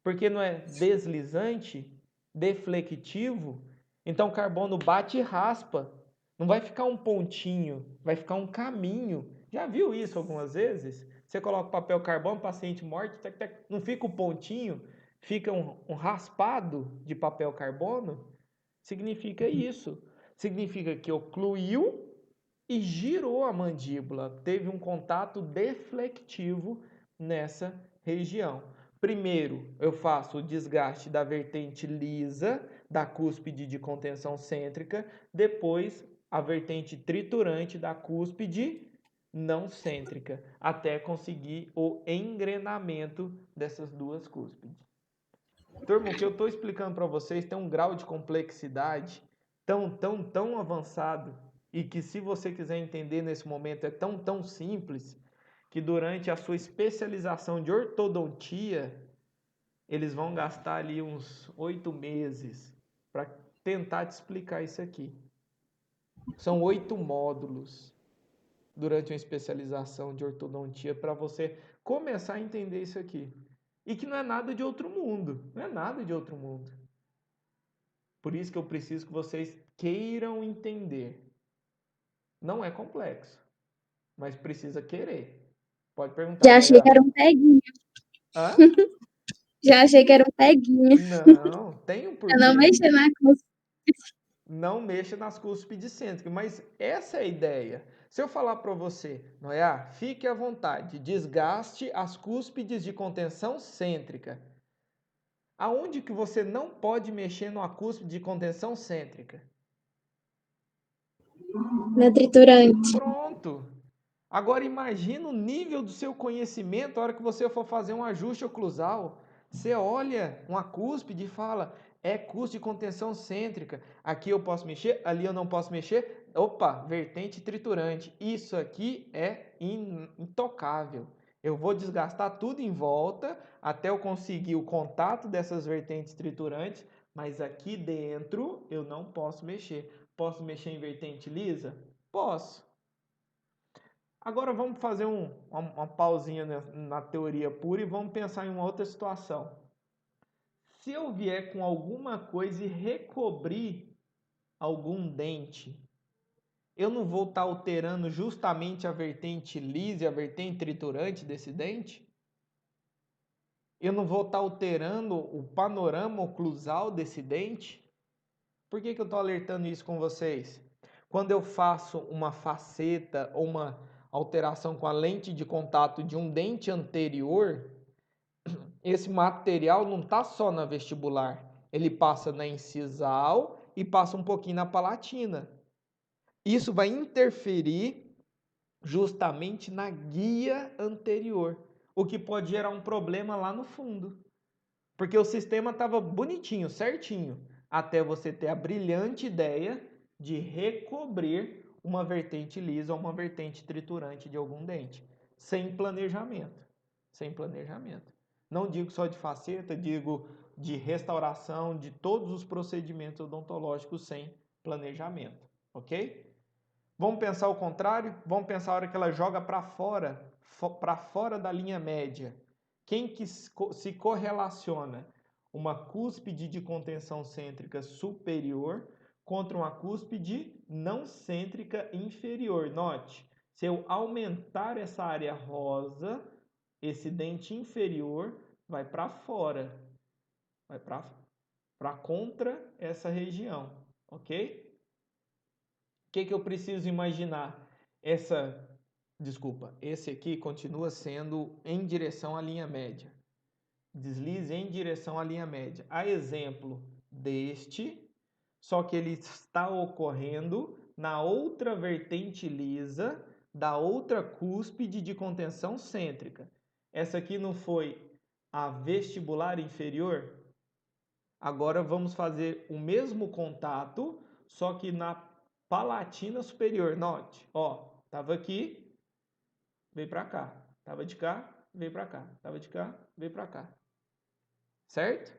S1: Porque não é deslizante, deflectivo. Então o carbono bate e raspa. Não vai ficar um pontinho, vai ficar um caminho. Já viu isso algumas vezes? Você coloca papel carbono, paciente morto, não fica o pontinho, fica um raspado de papel carbono. Significa isso. Significa que ocluiu e girou a mandíbula. Teve um contato deflectivo nessa região. Primeiro, eu faço o desgaste da vertente lisa da cúspide de contenção cêntrica, depois a vertente triturante da cúspide não cêntrica, até conseguir o engrenamento dessas duas cúspides. Turma, o que eu estou explicando para vocês tem um grau de complexidade tão avançado e que, se você quiser entender nesse momento, é tão simples que durante a sua especialização de ortodontia, eles vão gastar ali uns 8 meses para tentar te explicar isso aqui. São 8 módulos durante uma especialização de ortodontia para você começar a entender isso aqui. E que não é nada de outro mundo. Não é nada de outro mundo. Por isso que eu preciso que vocês queiram entender. Não é complexo, mas precisa querer. Pode perguntar,
S4: Já achei que
S1: Noia.
S4: era um peguinho.
S1: Hã?
S4: Já achei que era um peguinho.
S1: Não, tem um
S4: Eu não
S1: porquê.
S4: mexi na cúspide.
S1: Não mexa nas cúspides cêntricas, mas essa é a ideia. Se eu falar para você, Noia, fique à vontade, desgaste as cúspides de contenção cêntrica. Aonde que você não pode mexer numa cúspide de contenção cêntrica?
S8: Na triturante.
S1: Pronto. Agora imagina o nível do seu conhecimento a hora que você for fazer um ajuste oclusal. Você olha uma cúspide e fala, é cúspide de contenção cêntrica. Aqui eu posso mexer, ali eu não posso mexer. Opa, vertente triturante. Isso aqui é intocável. Eu vou desgastar tudo em volta até eu conseguir o contato dessas vertentes triturantes, mas aqui dentro eu não posso mexer. Posso mexer em vertente lisa? Posso. Agora vamos fazer uma pausinha na teoria pura e vamos pensar em uma outra situação. Se eu vier com alguma coisa e recobrir algum dente, eu não vou estar alterando justamente a vertente lisa e a vertente triturante desse dente? Eu não vou estar alterando o panorama oclusal desse dente? Por que eu estou alertando isso com vocês? Quando eu faço uma faceta ou uma alteração com a lente de contato de um dente anterior, esse material não está só na vestibular, ele passa na incisal e passa um pouquinho na palatina. Isso vai interferir justamente na guia anterior, o que pode gerar um problema lá no fundo. Porque o sistema estava bonitinho, certinho, até você ter a brilhante ideia de recobrir uma vertente lisa ou uma vertente triturante de algum dente, sem planejamento. Sem planejamento. Não digo só de faceta, digo de restauração de todos os procedimentos odontológicos sem planejamento, ok? Vamos pensar o contrário? Vamos pensar a hora que ela joga para fora da linha média. Quem que se correlaciona? Uma cúspide de contenção cêntrica superior contra uma cúspide não cêntrica inferior. Note, se eu aumentar essa área rosa, esse dente inferior vai para fora, vai para contra essa região, ok? O que eu preciso imaginar? Esse aqui continua sendo em direção à linha média. Deslize em direção à linha média. A exemplo deste, só que ele está ocorrendo na outra vertente lisa da outra cúspide de contenção cêntrica. Essa aqui não foi a vestibular inferior? Agora vamos fazer o mesmo contato, só que na palatina superior. Note, ó, tava aqui, veio para cá. Tava de cá, veio para cá. Tava de cá, veio para cá. Certo?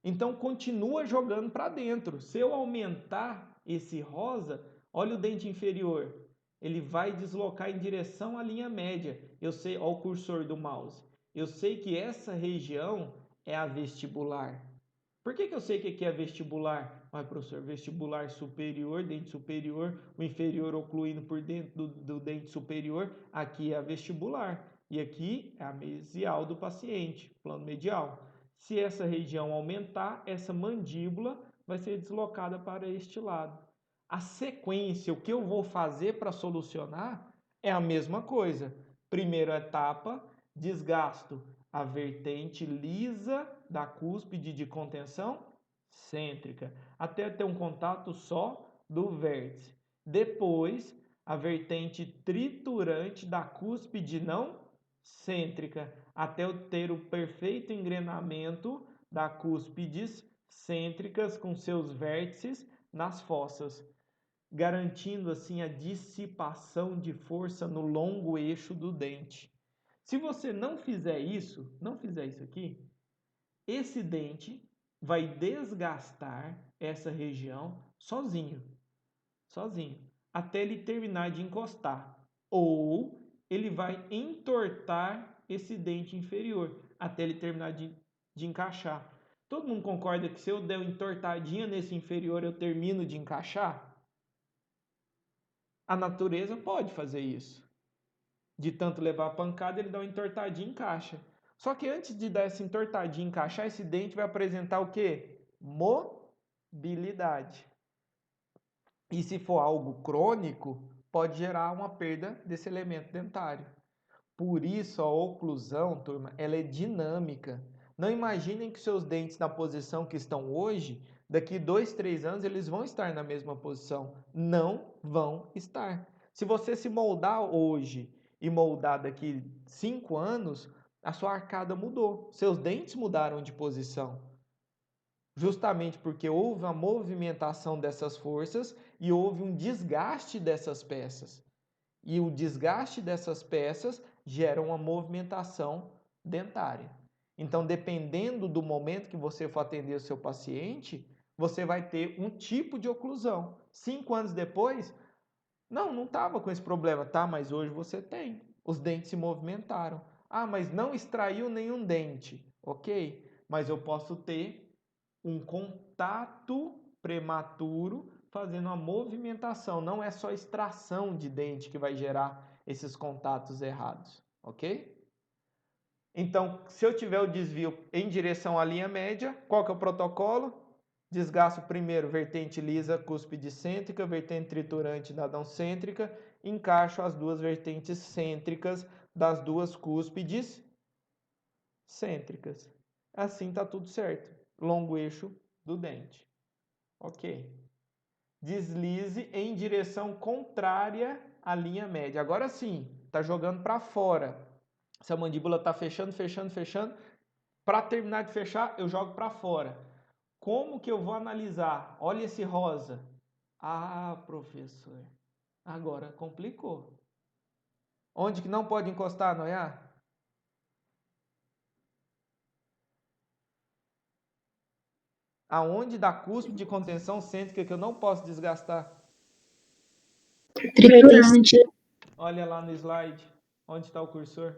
S1: Então continua jogando para dentro. Se eu aumentar esse rosa, olha o dente inferior. Ele vai deslocar em direção à linha média. Eu sei, ó, o cursor do mouse. Eu sei que essa região é a vestibular. Por que eu sei que aqui é vestibular? Mas, professor, vestibular superior, dente superior, o inferior ocluindo por dentro do dente superior, aqui é a vestibular. E aqui é a mesial do paciente, plano medial. Se essa região aumentar, essa mandíbula vai ser deslocada para este lado. A sequência, o que eu vou fazer para solucionar é a mesma coisa. Primeira etapa, desgasto a vertente lisa da cúspide de contenção cêntrica, até ter um contato só do vértice. Depois, a vertente triturante da cúspide não cêntrica, até eu ter o perfeito engrenamento das cúspides cêntricas com seus vértices nas fossas, garantindo assim a dissipação de força no longo eixo do dente. Se você não fizer isso aqui, esse dente vai desgastar essa região sozinho, até ele terminar de encostar. Ou ele vai entortar esse dente inferior, até ele terminar de encaixar. Todo mundo concorda que se eu der uma entortadinha nesse inferior, eu termino de encaixar? A natureza pode fazer isso. De tanto levar pancada, ele dá uma entortadinha e encaixa. Só que antes de dar essa entortadinha e encaixar, esse dente vai apresentar o quê? Mobilidade. E se for algo crônico, pode gerar uma perda desse elemento dentário. Por isso, a oclusão, turma, ela é dinâmica. Não imaginem que seus dentes na posição que estão hoje, daqui 2, 3 anos, eles vão estar na mesma posição. Não vão estar. Se você se moldar hoje e moldar daqui 5 anos, a sua arcada mudou. Seus dentes mudaram de posição. Justamente porque houve a movimentação dessas forças e houve um desgaste dessas peças. E o desgaste dessas peças gera uma movimentação dentária. Então, dependendo do momento que você for atender o seu paciente, você vai ter um tipo de oclusão. 5 anos depois, não estava com esse problema, tá? Mas hoje você tem. Os dentes se movimentaram. Ah, mas não extraiu nenhum dente. Ok, mas eu posso ter um contato prematuro fazendo uma movimentação. Não é só extração de dente que vai gerar esses contatos errados, ok? Então, se eu tiver o desvio em direção à linha média, qual que é o protocolo? Desgasto primeiro vertente lisa, cúspide cêntrica, vertente triturante da não cêntrica, encaixo as duas vertentes cêntricas das duas cúspides cêntricas. Assim tá tudo certo. Longo eixo do dente. Ok. Deslize em direção contrária à linha média. Agora sim, tá jogando para fora. Se a mandíbula tá fechando, fechando, fechando, para terminar de fechar, eu jogo para fora. Como que eu vou analisar? Olha esse rosa. Ah, professor, agora complicou. Onde que não pode encostar, Noia? Aonde da cúspide de contenção cêntrica que eu não posso desgastar?
S8: Triturante.
S1: Olha lá no slide. Onde está o cursor?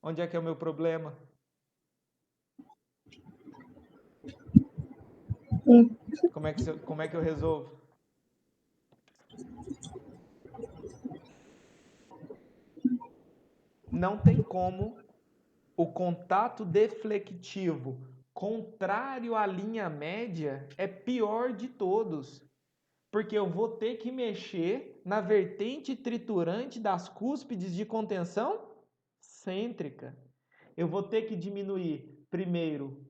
S1: Onde é que é o meu problema? Como é que eu resolvo? Não tem como o contato deflectivo contrário à linha média é pior de todos. Porque eu vou ter que mexer na vertente triturante das cúspides de contenção cêntrica. Eu vou ter que diminuir primeiro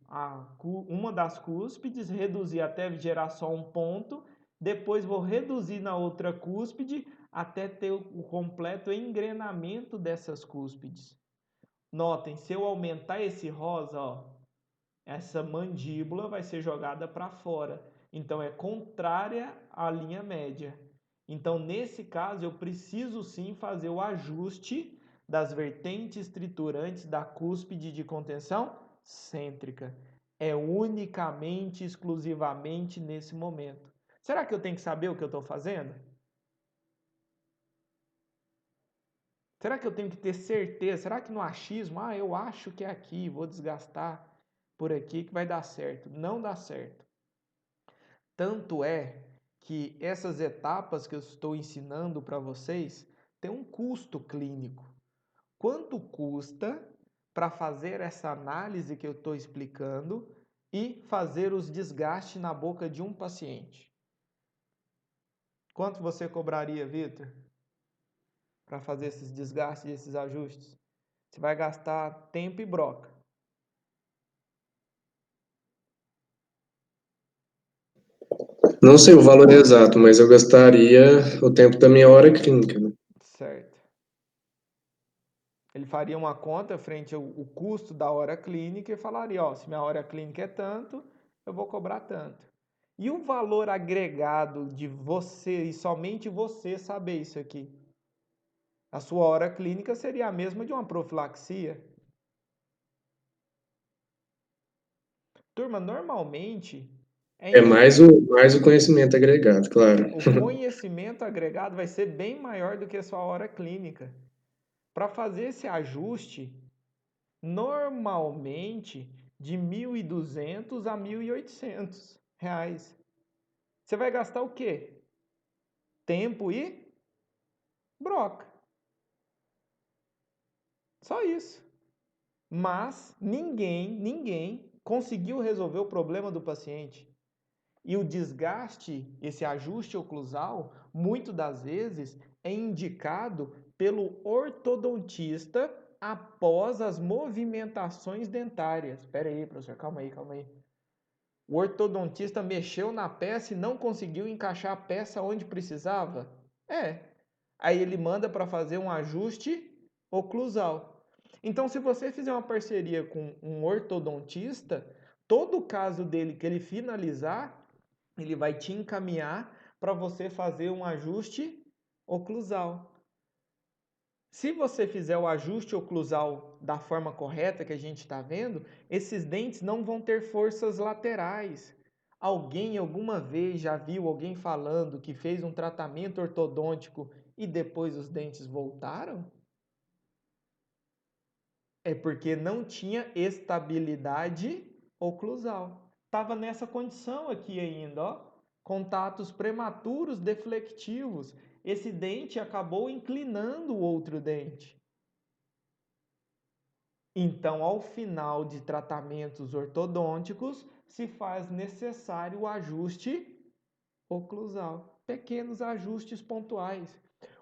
S1: uma das cúspides, reduzir até gerar só um ponto, depois vou reduzir na outra cúspide até ter o completo engrenamento dessas cúspides. Notem, se eu aumentar esse rosa, ó, essa mandíbula vai ser jogada para fora. Então, é contrária à linha média. Então, nesse caso, eu preciso sim fazer o ajuste das vertentes triturantes da cúspide de contenção cêntrica. É unicamente, exclusivamente nesse momento. Será que eu tenho que saber o que eu estou fazendo? Será que eu tenho que ter certeza? Será que no achismo, eu acho que é aqui, vou desgastar por aqui que vai dar certo? Não dá certo. Tanto é que essas etapas que eu estou ensinando para vocês têm um custo clínico. Quanto custa para fazer essa análise que eu estou explicando e fazer os desgastes na boca de um paciente? Quanto você cobraria, Vitor, para fazer esses desgastes e esses ajustes? Você vai gastar tempo e broca.
S5: Não sei o valor exato, mas eu gastaria o tempo da minha hora clínica, né?
S1: Certo. Ele faria uma conta frente ao custo da hora clínica e falaria, ó, se minha hora clínica é tanto, eu vou cobrar tanto. E o valor agregado de você e somente você saber isso aqui? A sua hora clínica seria a mesma de uma profilaxia. Turma, normalmente
S5: É mais o conhecimento agregado, claro.
S1: o conhecimento agregado vai ser bem maior do que a sua hora clínica. Para fazer esse ajuste, normalmente de R$ 1.200 a R$ 1.800. Você vai gastar o quê? Tempo e broca. Só isso. Mas ninguém conseguiu resolver o problema do paciente. E o desgaste, esse ajuste oclusal, muitas das vezes é indicado pelo ortodontista após as movimentações dentárias. Espera aí, professor, calma aí. O ortodontista mexeu na peça e não conseguiu encaixar a peça onde precisava? Aí ele manda para fazer um ajuste oclusal. Então, se você fizer uma parceria com um ortodontista, todo caso dele que ele finalizar, ele vai te encaminhar para você fazer um ajuste oclusal. Se você fizer o ajuste oclusal da forma correta que a gente está vendo, esses dentes não vão ter forças laterais. Alguém alguma vez já viu alguém falando que fez um tratamento ortodôntico e depois os dentes voltaram? É porque não tinha estabilidade oclusal. Estava nessa condição aqui ainda, ó. Contatos prematuros deflectivos. Esse dente acabou inclinando o outro dente. Então, ao final de tratamentos ortodônticos, se faz necessário o ajuste oclusal. Pequenos ajustes pontuais.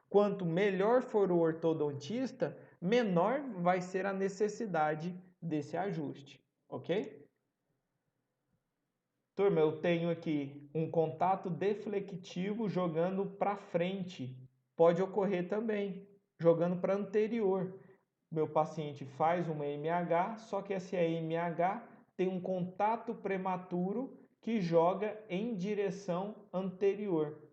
S1: Quanto melhor for o ortodontista, menor vai ser a necessidade desse ajuste, ok? Turma, eu tenho aqui um contato deflectivo jogando para frente. Pode ocorrer também, jogando para anterior. Meu paciente faz uma MH, só que essa MH tem um contato prematuro que joga em direção anterior.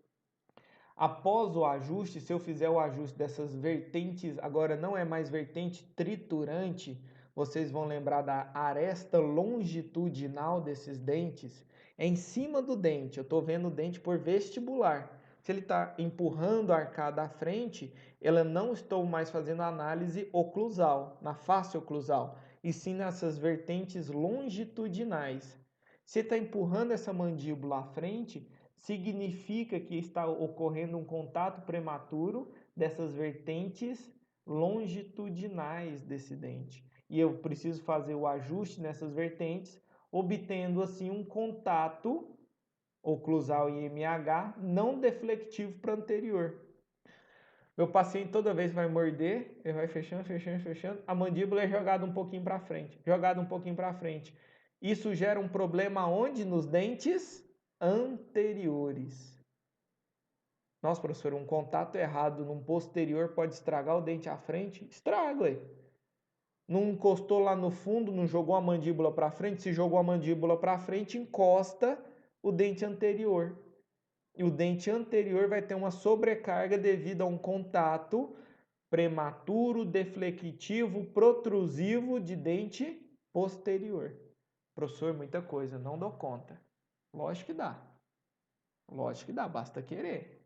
S1: Após o ajuste, se eu fizer o ajuste dessas vertentes, agora não é mais vertente triturante, vocês vão lembrar da aresta longitudinal desses dentes. É em cima do dente, eu estou vendo o dente por vestibular. Se ele está empurrando a arcada à frente, eu não estou mais fazendo análise oclusal, na face oclusal, e sim nessas vertentes longitudinais. Se está empurrando essa mandíbula à frente, significa que está ocorrendo um contato prematuro dessas vertentes longitudinais desse dente. E eu preciso fazer o ajuste nessas vertentes, obtendo assim um contato oclusal e MH não deflectivo para anterior. Meu paciente toda vez vai morder, ele vai fechando, a mandíbula é jogada um pouquinho para frente, Isso gera um problema onde? Nos dentes anteriores. Nossa, professor, um contato errado num posterior pode estragar o dente à frente? Estraga, ué. Não encostou lá no fundo, não jogou a mandíbula para frente. Se jogou a mandíbula para frente, encosta o dente anterior. E o dente anterior vai ter uma sobrecarga devido a um contato prematuro, deflectivo, protrusivo de dente posterior. Professor, muita coisa, não dou conta. Lógico que dá. Basta querer.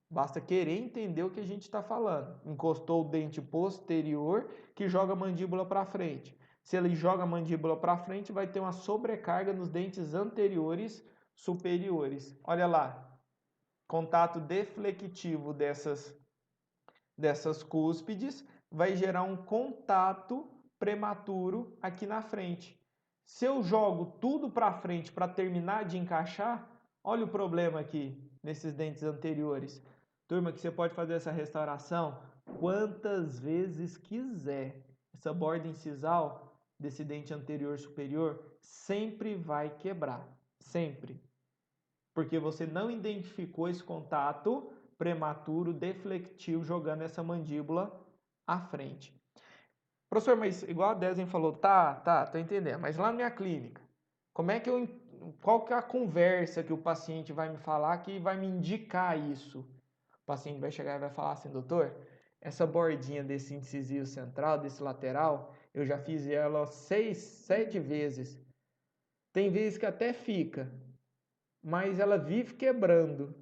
S1: Basta querer entender o que a gente está falando. Encostou o dente posterior que joga a mandíbula para frente. Se ele joga a mandíbula para frente, vai ter uma sobrecarga nos dentes anteriores superiores. Olha lá. Contato deflectivo dessas cúspides vai gerar um contato prematuro aqui na frente. Se eu jogo tudo para frente para terminar de encaixar, olha o problema aqui nesses dentes anteriores. Turma, que você pode fazer essa restauração quantas vezes quiser. Essa borda incisal desse dente anterior superior sempre vai quebrar. Sempre. Porque você não identificou esse contato prematuro, deflectivo, jogando essa mandíbula à frente. Professor, mas igual a Desen falou, tô entendendo, mas lá na minha clínica, qual que é a conversa que o paciente vai me falar que vai me indicar isso? O paciente vai chegar e vai falar assim, doutor, essa bordinha desse incisivo central, desse lateral, eu já fiz ela 6, 7 vezes. Tem vezes que até fica, mas ela vive quebrando.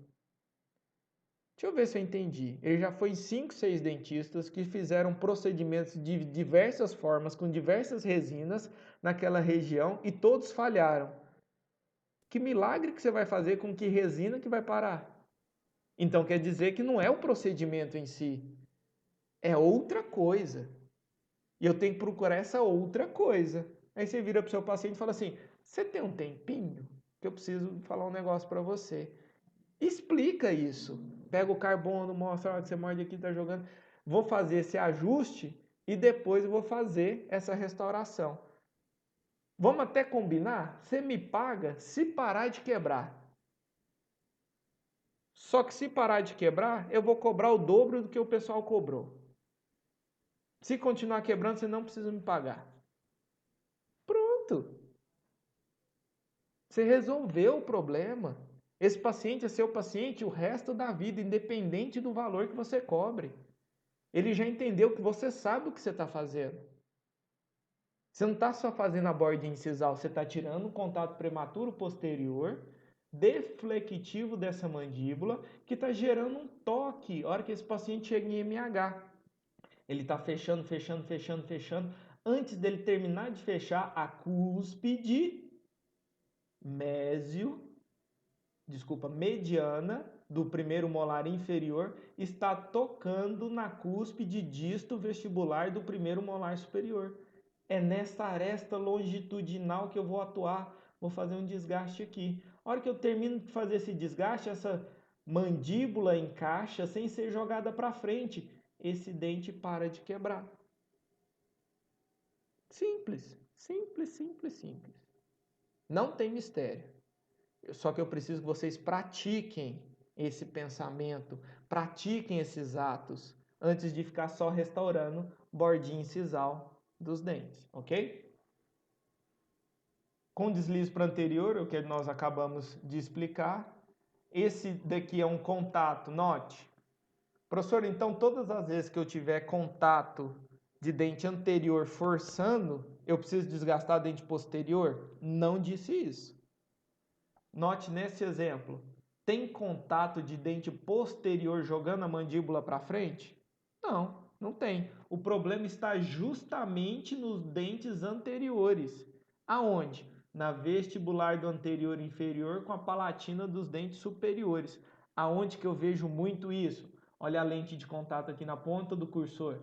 S1: Deixa eu ver se eu entendi. Ele já foi em 5, 6 dentistas que fizeram procedimentos de diversas formas, com diversas resinas naquela região e todos falharam. Que milagre que você vai fazer com que resina que vai parar? Então quer dizer que não é o procedimento em si, é outra coisa. E eu tenho que procurar essa outra coisa. Aí você vira pro seu paciente e fala assim, você tem um tempinho? Que eu preciso falar um negócio para você. Explica isso. Pega o carbono, mostra a hora que você morde aqui, tá jogando. Vou fazer esse ajuste e depois eu vou fazer essa restauração. Vamos até combinar? Você me paga se parar de quebrar. Só que se parar de quebrar, eu vou cobrar o dobro do que o pessoal cobrou. Se continuar quebrando, você não precisa me pagar. Pronto. Você resolveu o problema. Esse paciente é seu paciente o resto da vida, independente do valor que você cobre. Ele já entendeu que você sabe o que você está fazendo. Você não está só fazendo a borda incisal, você está tirando um contato prematuro posterior, deflectivo dessa mandíbula, que está gerando um toque na hora que esse paciente chega em MH. Ele está fechando, fechando, fechando, fechando. Antes dele terminar de fechar, a cúspide mediana do primeiro molar inferior está tocando na cúspide disto vestibular do primeiro molar superior. É nessa aresta longitudinal que eu vou atuar, vou fazer um desgaste aqui. A hora que eu termino de fazer esse desgaste, essa mandíbula encaixa sem ser jogada para frente. Esse dente para de quebrar. Simples, simples, simples, simples. Não tem mistério. Só que eu preciso que vocês pratiquem esse pensamento, pratiquem esses atos, antes de ficar só restaurando bordinha incisal dos dentes, ok? Com deslize para anterior, o que nós acabamos de explicar. Esse daqui é um contato, note. Professor, então todas as vezes que eu tiver contato de dente anterior forçando, eu preciso desgastar dente posterior? Não disse isso. Note nesse exemplo, tem contato de dente posterior jogando a mandíbula para frente? Não, não tem. O problema está justamente nos dentes anteriores. Aonde? Na vestibular do anterior inferior com a palatina dos dentes superiores. Aonde que eu vejo muito isso? Olha a lente de contato aqui na ponta do cursor.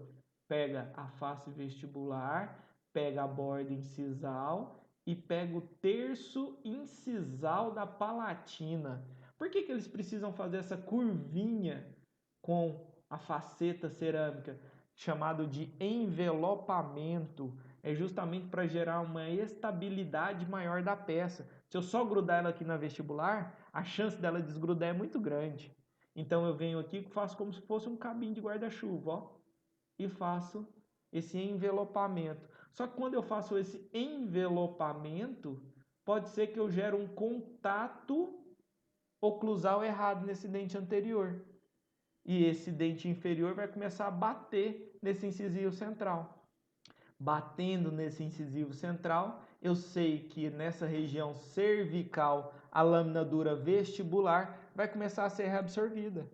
S1: Pega a face vestibular, pega a borda incisal e pega o terço incisal da palatina. Por que eles precisam fazer essa curvinha com a faceta cerâmica? Chamado de envelopamento. É justamente para gerar uma estabilidade maior da peça. Se eu só grudar ela aqui na vestibular, a chance dela desgrudar é muito grande. Então eu venho aqui e faço como se fosse um cabinho de guarda-chuva, ó, e faço esse envelopamento. Só que quando eu faço esse envelopamento, pode ser que eu gere um contato oclusal errado nesse dente anterior. E esse dente inferior vai começar a bater nesse incisivo central. Batendo nesse incisivo central, eu sei que nessa região cervical a lâmina dura vestibular vai começar a ser reabsorvida.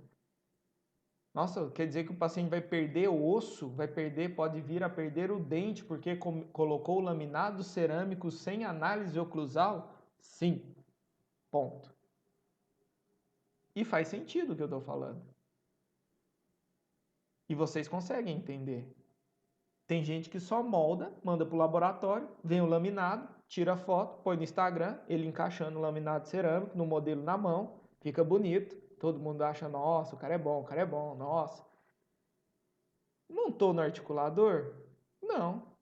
S1: Nossa, quer dizer que o paciente vai perder o osso, pode vir a perder o dente porque colocou o laminado cerâmico sem análise oclusal? Sim. Ponto. E faz sentido o que eu estou falando. E vocês conseguem entender. Tem gente que só molda, manda para o laboratório, vem o laminado, tira a foto, põe no Instagram, ele encaixando o laminado cerâmico no modelo na mão, fica bonito, todo mundo acha, nossa, o cara é bom, nossa. Montou no articulador? Não.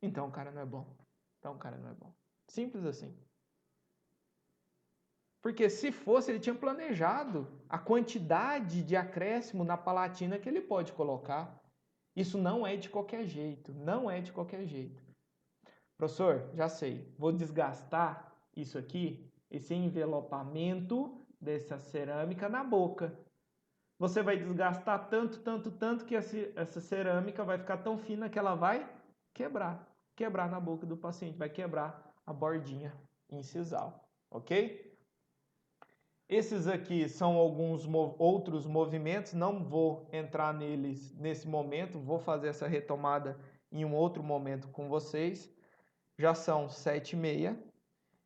S1: Então o cara não é bom. Simples assim. Porque se fosse, ele tinha planejado a quantidade de acréscimo na palatina que ele pode colocar. Isso não é de qualquer jeito. Não é de qualquer jeito. Professor, já sei. Vou desgastar isso aqui, esse envelopamento dessa cerâmica na boca. Você vai desgastar tanto que essa cerâmica vai ficar tão fina que ela vai quebrar na boca do paciente, vai quebrar a bordinha incisal, ok? Esses aqui são alguns outros movimentos, não vou entrar neles nesse momento, vou fazer essa retomada em um outro momento com vocês. Já são 7h30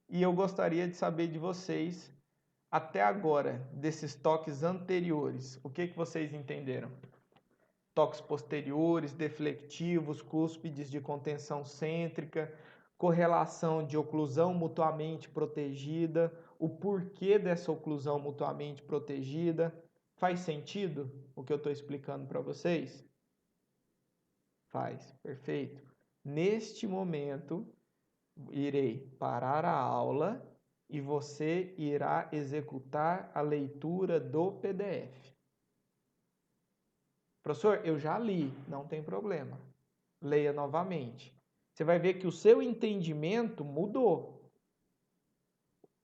S1: e eu gostaria de saber de vocês, até agora, desses toques anteriores, o que vocês entenderam? toques posteriores, deflectivos, cúspides de contenção cêntrica, correlação de oclusão mutuamente protegida, o porquê dessa oclusão mutuamente protegida. Faz sentido o que eu estou explicando para vocês? Faz, perfeito. Neste momento, irei parar a aula e você irá executar a leitura do PDF. Professor, eu já li, não tem problema. Leia novamente. Você vai ver que o seu entendimento mudou.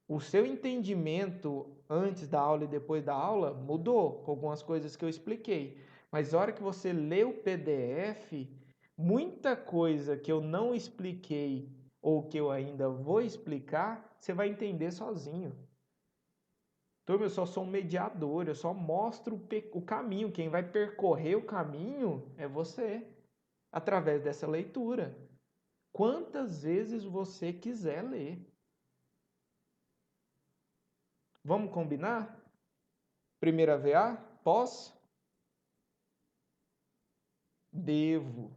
S1: O seu entendimento antes da aula e depois da aula mudou com algumas coisas que eu expliquei. Mas na hora que você lê o PDF, muita coisa que eu não expliquei ou que eu ainda vou explicar, você vai entender sozinho. Turma, eu só sou um mediador, eu só mostro o caminho. Quem vai percorrer o caminho é você, através dessa leitura. Quantas vezes você quiser ler. Vamos combinar? Primeira VA? Pós? Devo.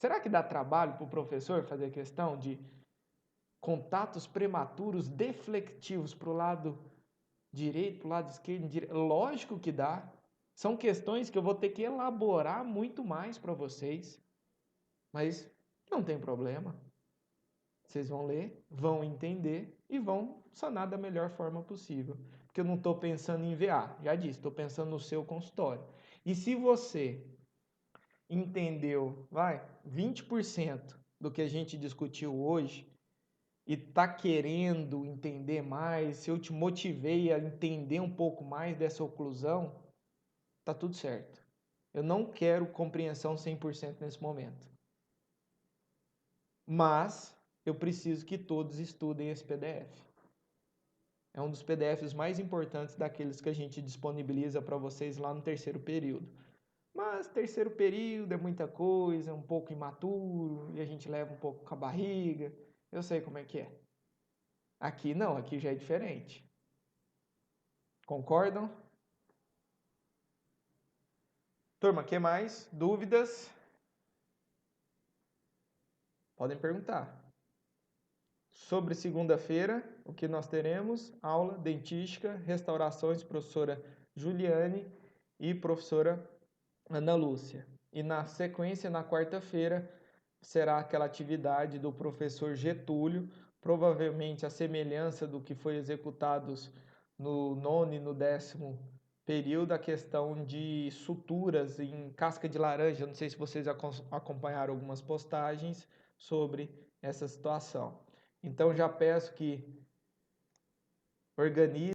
S1: Será que dá trabalho para o professor fazer questão de contatos prematuros deflectivos para o lado direito, para o lado esquerdo? Lógico que dá. São questões que eu vou ter que elaborar muito mais para vocês. Mas não tem problema. Vocês vão ler, vão entender e vão sanar da melhor forma possível. Porque eu não estou pensando em VA, já disse, estou pensando no seu consultório. E se você entendeu, 20% do que a gente discutiu hoje e está querendo entender mais, se eu te motivei a entender um pouco mais dessa oclusão, tá tudo certo. Eu não quero compreensão 100% nesse momento. Mas eu preciso que todos estudem esse PDF. É um dos PDFs mais importantes daqueles que a gente disponibiliza para vocês lá no terceiro período. Mas terceiro período é muita coisa, é um pouco imaturo, e a gente leva um pouco com a barriga. Eu sei como é que é. Aqui não, aqui já é diferente. Concordam? Turma, que mais? Dúvidas? Podem perguntar. Sobre segunda-feira, o que nós teremos? Aula dentística, restaurações, professora Juliane e professora Ana Lúcia. E na sequência, na quarta-feira, será aquela atividade do professor Getúlio, provavelmente a semelhança do que foi executados no 9º e no 10º período, a questão de suturas em casca de laranja. Não sei se vocês acompanharam algumas postagens sobre essa situação. Então já peço que organize